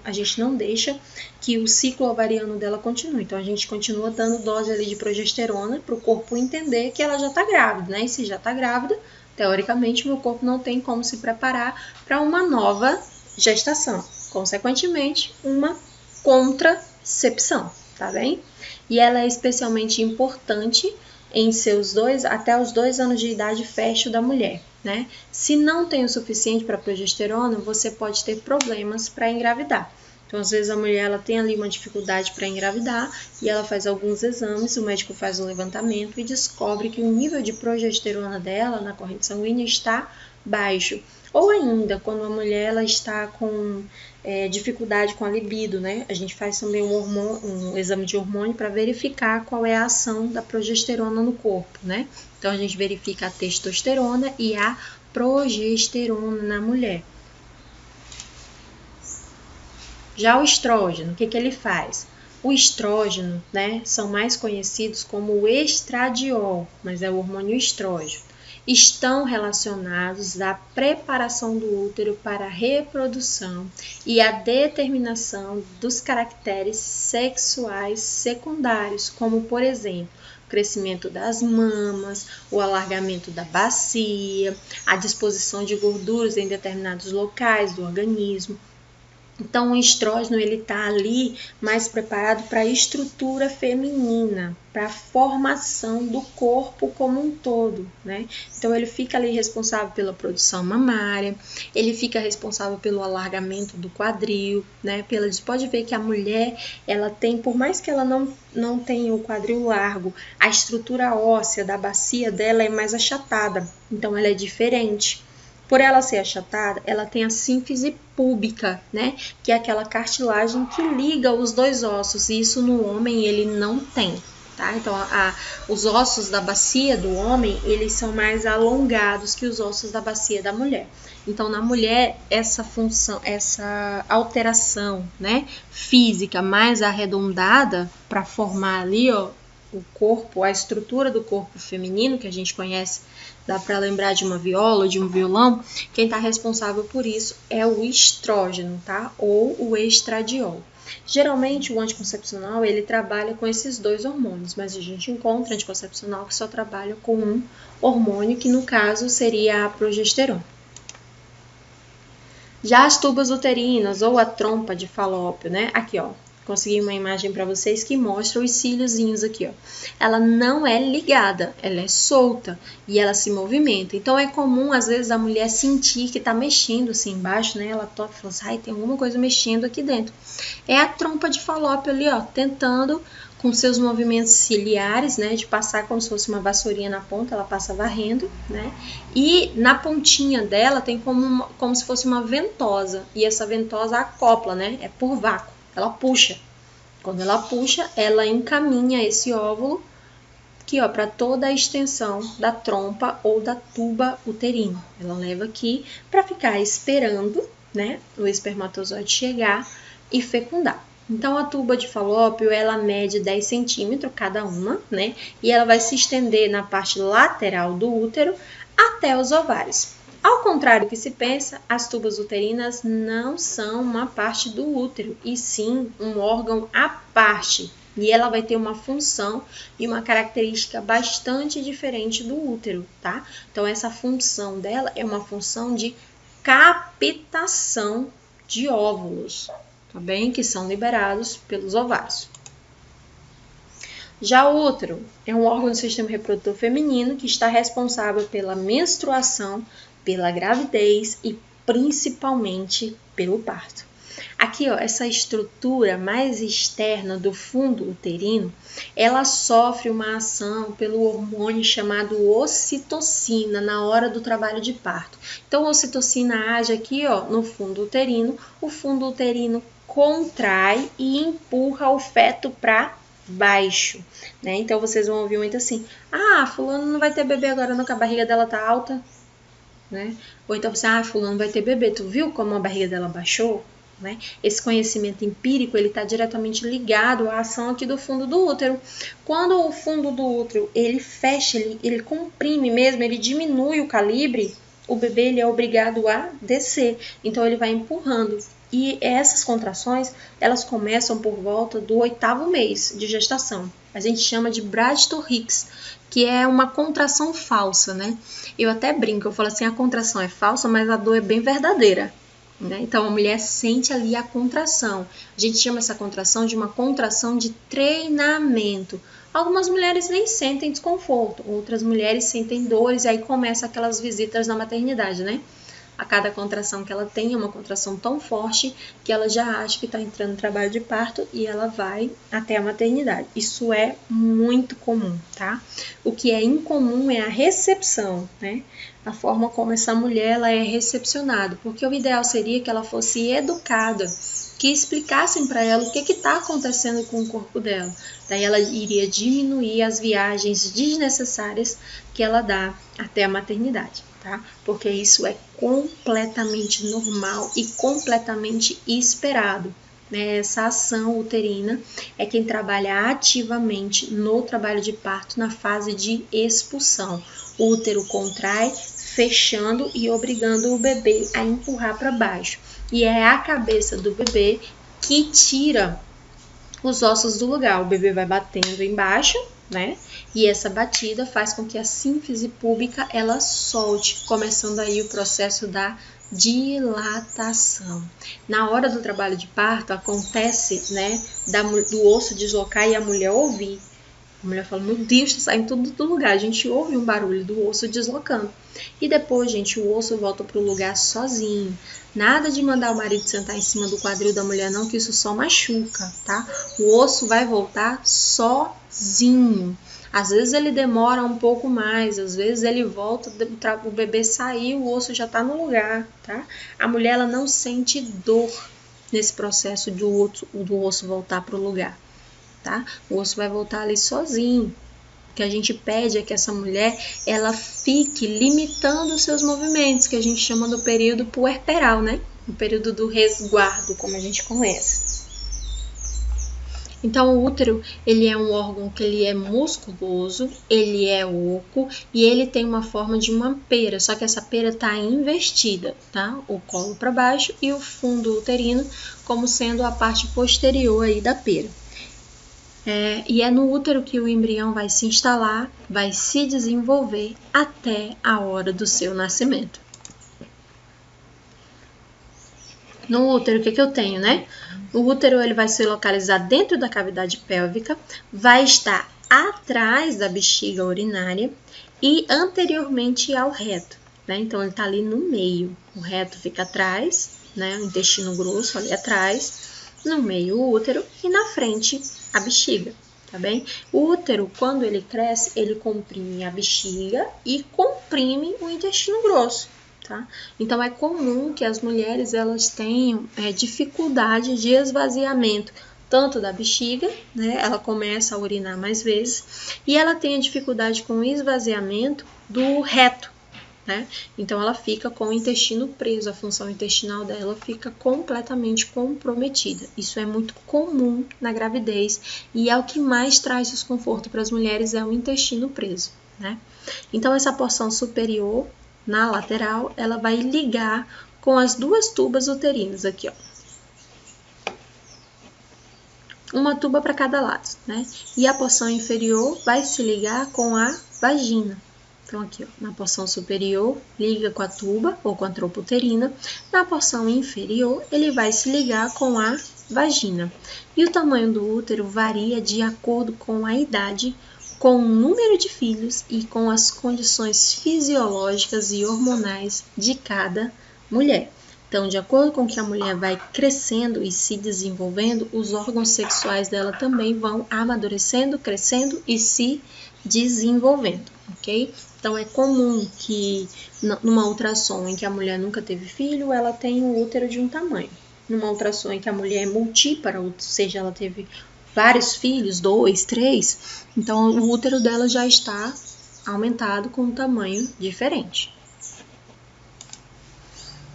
A gente não deixa que o ciclo ovariano dela continue. Então, a gente continua dando dose ali de progesterona para o corpo entender que ela já está grávida, né? E se já está grávida, teoricamente, meu corpo não tem como se preparar para uma nova gestação. Consequentemente, uma contracepção, tá bem? E ela é especialmente importante em até os 2 anos de idade fértil da mulher, né? Se não tem o suficiente para progesterona, você pode ter problemas para engravidar. Então, às vezes a mulher ela tem ali uma dificuldade para engravidar e ela faz alguns exames, o médico faz um levantamento e descobre que o nível de progesterona dela na corrente sanguínea está baixo. Ou ainda, quando a mulher ela está com dificuldade com a libido, né? A gente faz também um exame de hormônio para verificar qual é a ação da progesterona no corpo, né? Então, a gente verifica a testosterona e a progesterona na mulher. Já o estrógeno, o que ele faz? O estrógeno, né, são mais conhecidos como o estradiol, mas é o hormônio estrógeno. Estão relacionados à preparação do útero para a reprodução e à determinação dos caracteres sexuais secundários, como, por exemplo, o crescimento das mamas, o alargamento da bacia, a disposição de gorduras em determinados locais do organismo. Então, o estrógeno ele está ali mais preparado para a estrutura feminina, para a formação do corpo como um todo, né? Então, ele fica ali responsável pela produção mamária, ele fica responsável pelo alargamento do quadril, né? Pode ver que a mulher, ela tem, por mais que ela não tenha o quadril largo, a estrutura óssea da bacia dela é mais achatada, então ela é diferente. Por ela ser achatada, ela tem a sínfise púbica, né? Que é aquela cartilagem que liga os dois ossos. E isso no homem ele não tem, tá? Então, os ossos da bacia do homem, eles são mais alongados que os ossos da bacia da mulher. Então, na mulher, essa função, essa alteração, né? Física mais arredondada para formar ali, ó, o corpo, a estrutura do corpo feminino que a gente conhece. Dá para lembrar de uma viola, de um violão? Quem está responsável por isso é o estrógeno, tá? Ou o estradiol. Geralmente, o anticoncepcional, ele trabalha com esses 2 hormônios, mas a gente encontra anticoncepcional que só trabalha com um hormônio, que no caso seria a progesterona. Já as tubas uterinas, ou a trompa de falópio, né? Aqui, ó. Consegui uma imagem para vocês que mostra os cíliozinhos aqui, ó. Ela não é ligada, ela é solta e ela se movimenta. Então, é comum, às vezes, a mulher sentir que tá mexendo assim embaixo, né? Ela toca e fala assim, ai, tem alguma coisa mexendo aqui dentro. É a trompa de falópio ali, ó, tentando, com seus movimentos ciliares, né? De passar como se fosse uma vassourinha na ponta, ela passa varrendo, né? E na pontinha dela tem como se fosse uma ventosa. E essa ventosa acopla, né? É por vácuo. Ela puxa. Quando ela puxa, ela encaminha esse óvulo aqui, ó, para toda a extensão da trompa ou da tuba uterina. Ela leva aqui para ficar esperando, né, o espermatozoide chegar e fecundar. Então, a tuba de Falópio, ela mede 10 centímetros cada uma, né, e ela vai se estender na parte lateral do útero até os ovários. Ao contrário do que se pensa, as tubas uterinas não são uma parte do útero, e sim um órgão à parte. E ela vai ter uma função e uma característica bastante diferente do útero, tá? Então, essa função dela é uma função de captação de óvulos, tá bem? Que são liberados pelos ovários. Já o útero é um órgão do sistema reprodutor feminino que está responsável pela menstruação, pela gravidez e principalmente pelo parto. Aqui, ó, essa estrutura mais externa do fundo uterino, ela sofre uma ação pelo hormônio chamado ocitocina na hora do trabalho de parto. Então, a ocitocina age aqui, ó, no fundo uterino. O fundo uterino contrai e empurra o feto para baixo, né? Então, vocês vão ouvir muito assim: ah, fulano não vai ter bebê agora não, que a barriga dela tá alta, né? Ou então você, fulano vai ter bebê, tu viu como a barriga dela baixou? Né? Esse conhecimento empírico, ele está diretamente ligado à ação aqui do fundo do útero. Quando o fundo do útero, ele fecha, ele comprime mesmo, ele diminui o calibre, o bebê ele é obrigado a descer. Então, ele vai empurrando. E essas contrações, elas começam por volta do 8º mês de gestação. A gente chama de braditorrix, que é uma contração falsa, né? Eu até brinco, eu falo assim, a contração é falsa, mas a dor é bem verdadeira. Né? Então, a mulher sente ali a contração. A gente chama essa contração de uma contração de treinamento. Algumas mulheres nem sentem desconforto, outras mulheres sentem dores, e aí começam aquelas visitas na maternidade, né? A cada contração que ela tem é uma contração tão forte que ela já acha que está entrando no trabalho de parto e ela vai até a maternidade. Isso é muito comum, tá? O que é incomum é a recepção, né? A forma como essa mulher ela é recepcionada, porque o ideal seria que ela fosse educada, que explicassem para ela o que está acontecendo com o corpo dela. Daí ela iria diminuir as viagens desnecessárias que ela dá até a maternidade, tá? Porque isso é completamente normal e completamente esperado. Né? Essa ação uterina é quem trabalha ativamente no trabalho de parto na fase de expulsão. O útero contrai, fechando e obrigando o bebê a empurrar para baixo. E é a cabeça do bebê que tira os ossos do lugar. O bebê vai batendo embaixo, né? E essa batida faz com que a sínfise púbica ela solte, começando aí o processo da dilatação. Na hora do trabalho de parto acontece, né, do osso deslocar e a mulher ouvir. A mulher fala, meu Deus, tá saindo tudo do lugar. A gente ouve um barulho do osso deslocando. E depois, gente, o osso volta pro lugar sozinho. Nada de mandar o marido sentar em cima do quadril da mulher, não, que isso só machuca, tá? O osso vai voltar sozinho. Às vezes ele demora um pouco mais, às vezes ele volta, o bebê saiu, o osso já tá no lugar, tá? A mulher, ela não sente dor nesse processo do osso voltar pro lugar. Tá? O osso vai voltar ali sozinho. O que a gente pede é que essa mulher ela fique limitando os seus movimentos, que a gente chama do período puerperal, né? O período do resguardo, como a gente conhece. Então, o útero, ele é um órgão que ele é musculoso, ele é oco e ele tem uma forma de uma pera, só que essa pera está investida, tá? O colo para baixo e o fundo uterino como sendo a parte posterior aí da pera. E é no útero que o embrião vai se instalar, vai se desenvolver até a hora do seu nascimento. No útero, o que eu tenho, né? O útero ele vai ser localizado dentro da cavidade pélvica, vai estar atrás da bexiga urinária e anteriormente ao reto, né? Então, ele está ali no meio. O reto fica atrás, né? O intestino grosso ali atrás, no meio o útero e na frente a bexiga, tá bem? O útero, quando ele cresce, ele comprime a bexiga e comprime o intestino grosso, tá? Então, é comum que as mulheres elas tenham dificuldade de esvaziamento tanto da bexiga, né? Ela começa a urinar mais vezes, e ela tem a dificuldade com o esvaziamento do reto, né? Então ela fica com o intestino preso, a função intestinal dela fica completamente comprometida. Isso é muito comum na gravidez e é o que mais traz desconforto para as mulheres, é o intestino preso, né? Então essa porção superior, na lateral, ela vai ligar com as duas tubas uterinas aqui, ó. Uma tuba para cada lado, né? E a porção inferior vai se ligar com a vagina. Então, aqui, ó, na porção superior, liga com a tuba ou com a trompa uterina. Na porção inferior, ele vai se ligar com a vagina. E o tamanho do útero varia de acordo com a idade, com o número de filhos e com as condições fisiológicas e hormonais de cada mulher. Então, de acordo com que a mulher vai crescendo e se desenvolvendo, os órgãos sexuais dela também vão amadurecendo, crescendo e se desenvolvendo, ok? Então, é comum que numa ultrassom em que a mulher nunca teve filho, ela tem um útero de um tamanho. Numa ultrassom em que a mulher é multípara, ou seja, ela teve vários filhos, 2, 3, então o útero dela já está aumentado com um tamanho diferente.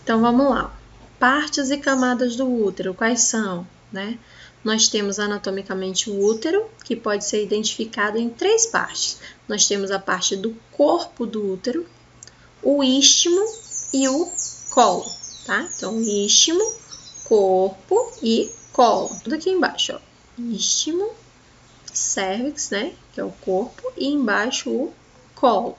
Então, vamos lá. Partes e camadas do útero, quais são, né? Nós temos anatomicamente o útero, que pode ser identificado em 3 partes. Nós temos a parte do corpo do útero, o istmo e o colo, tá? Então, istmo, corpo e colo. Tudo aqui embaixo, ó. Istmo, cérvix, né? Que é o corpo, e embaixo o colo.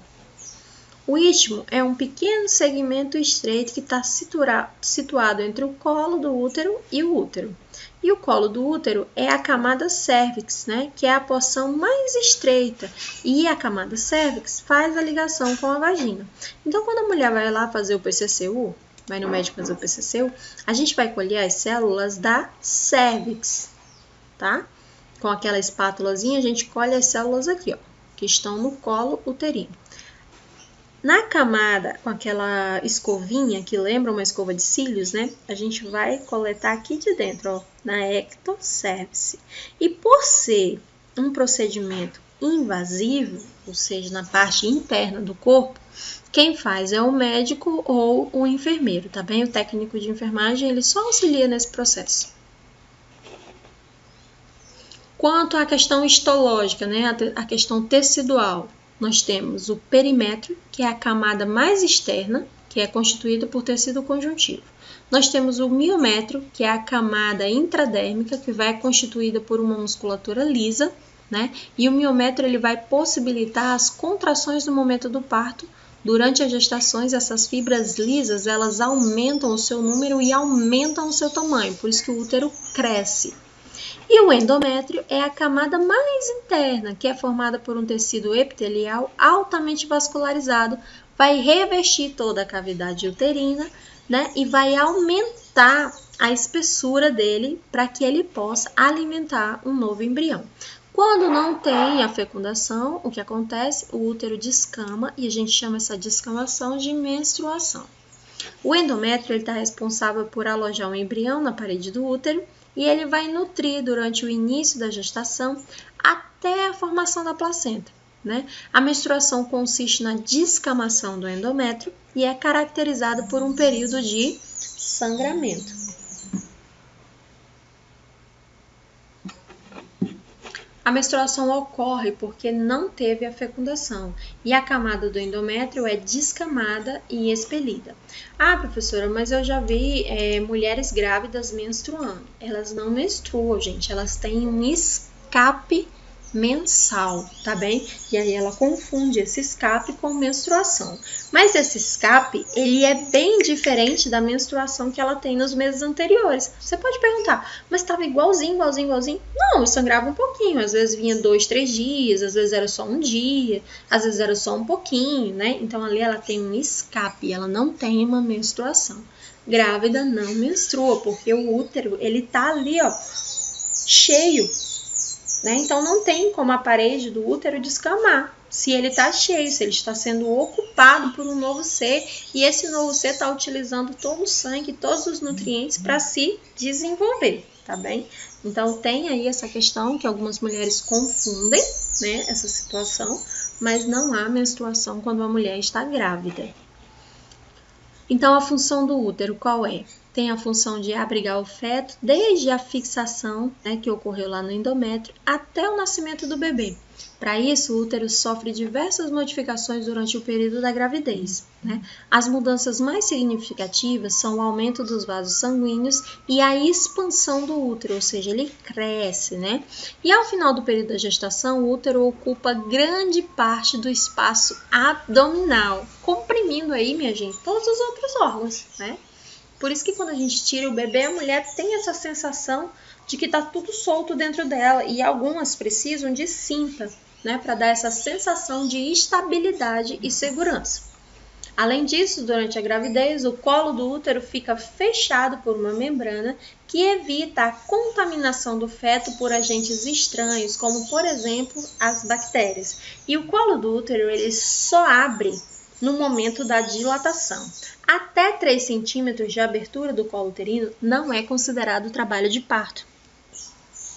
O istmo é um pequeno segmento estreito que está situado entre o colo do útero e o útero. E o colo do útero é a camada cérvix, né, que é a porção mais estreita. E a camada cérvix faz a ligação com a vagina. Então, quando a mulher vai lá fazer o PCCU, vai no médico fazer o PCCU, a gente vai colher as células da cérvix, tá? Com aquela espátulazinha, a gente colhe as células aqui, ó, que estão no colo uterino. Na camada, com aquela escovinha que lembra uma escova de cílios, né? A gente vai coletar aqui de dentro, ó, na ectocervice. E por ser um procedimento invasivo, ou seja, na parte interna do corpo, quem faz é o médico ou o enfermeiro, tá bem? O técnico de enfermagem, ele só auxilia nesse processo. Quanto à questão histológica, né? A questão tecidual, nós temos o perimétrio, que é a camada mais externa, que é constituída por tecido conjuntivo. Nós temos o miométrio, que é a camada intradérmica, que vai constituída por uma musculatura lisa, né? E o miométrio ele vai possibilitar as contrações no momento do parto. Durante as gestações, essas fibras lisas, elas aumentam o seu número e aumentam o seu tamanho, por isso que o útero cresce. E o endométrio é a camada mais interna, que é formada por um tecido epitelial altamente vascularizado, vai revestir toda a cavidade uterina, né, e vai aumentar a espessura dele para que ele possa alimentar um novo embrião. Quando não tem a fecundação, o que acontece? O útero descama e a gente chama essa descamação de menstruação. O endométrio está responsável por alojar um embrião na parede do útero e ele vai nutrir durante o início da gestação até a formação da placenta, né? A menstruação consiste na descamação do endométrio e é caracterizada por um período de sangramento. A menstruação ocorre porque não teve a fecundação e a camada do endométrio é descamada e expelida. Ah, professora, mas eu já vi mulheres grávidas menstruando. Elas não menstruam, gente, elas têm um escape mensal, tá bem? E aí ela confunde esse escape com menstruação. Mas esse escape, ele é bem diferente da menstruação que ela tem nos meses anteriores. Você pode perguntar, mas estava igualzinho? Não, eu sangrava um pouquinho. Às vezes vinha 2, 3 dias, às vezes era só um dia, às vezes era só um pouquinho, né? Então ali ela tem um escape, ela não tem uma menstruação. Grávida não menstrua, porque o útero, ele tá ali, ó, cheio. Né? Então, não tem como a parede do útero descamar se ele está cheio, se ele está sendo ocupado por um novo ser e esse novo ser está utilizando todo o sangue, todos os nutrientes para se desenvolver, tá? tá bem? Então, tem aí essa questão que algumas mulheres confundem, né, essa situação, mas não há menstruação quando uma mulher está grávida. Então, a função do útero qual é? Tem a função de abrigar o feto desde a fixação, né, que ocorreu lá no endométrio, até o nascimento do bebê. Para isso, o útero sofre diversas modificações durante o período da gravidez, né? As mudanças mais significativas são o aumento dos vasos sanguíneos e a expansão do útero, ou seja, ele cresce, né? E ao final do período da gestação, o útero ocupa grande parte do espaço abdominal, comprimindo aí, minha gente, todos os outros órgãos, né? Por isso que quando a gente tira o bebê, a mulher tem essa sensação de que tá tudo solto dentro dela e algumas precisam de cinta, né, para dar essa sensação de estabilidade e segurança. Além disso, durante a gravidez, o colo do útero fica fechado por uma membrana que evita a contaminação do feto por agentes estranhos, como, por exemplo, as bactérias. E o colo do útero ele só abre no momento da dilatação. Até 3 centímetros de abertura do colo uterino não é considerado trabalho de parto.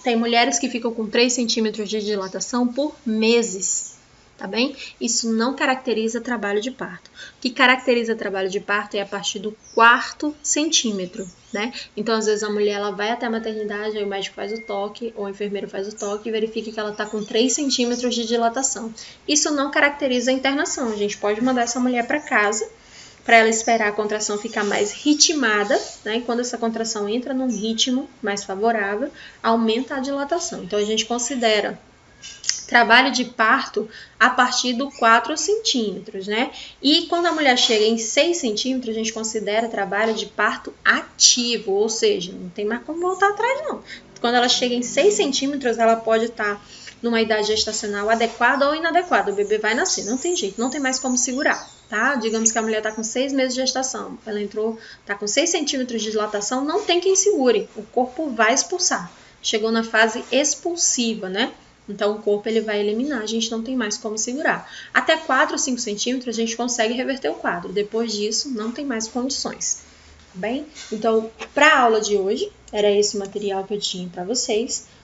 Tem mulheres que ficam com 3 centímetros de dilatação por meses, tá bem? Isso não caracteriza trabalho de parto. O que caracteriza trabalho de parto é a partir do 4º centímetro, né? Então, às vezes, a mulher ela vai até a maternidade, aí o médico faz o toque, ou o enfermeiro faz o toque e verifica que ela está com 3 centímetros de dilatação. Isso não caracteriza a internação. A gente pode mandar essa mulher para casa, para ela esperar a contração ficar mais ritmada, né? E quando essa contração entra num ritmo mais favorável, aumenta a dilatação. Então, a gente considera trabalho de parto a partir do 4 centímetros, né? E quando a mulher chega em 6 centímetros, a gente considera trabalho de parto ativo, ou seja, não tem mais como voltar atrás, não. Quando ela chega em 6 centímetros, ela pode estar numa idade gestacional adequada ou inadequada. O bebê vai nascer, não tem jeito, não tem mais como segurar, tá? Digamos que a mulher está com 6 meses de gestação, ela entrou, está com 6 centímetros de dilatação, não tem quem segure, o corpo vai expulsar. Chegou na fase expulsiva, né? Então, o corpo ele vai eliminar, a gente não tem mais como segurar. Até 4 ou 5 centímetros a gente consegue reverter o quadro. Depois disso, não tem mais condições. Bem? Então, para a aula de hoje, era esse o material que eu tinha para vocês.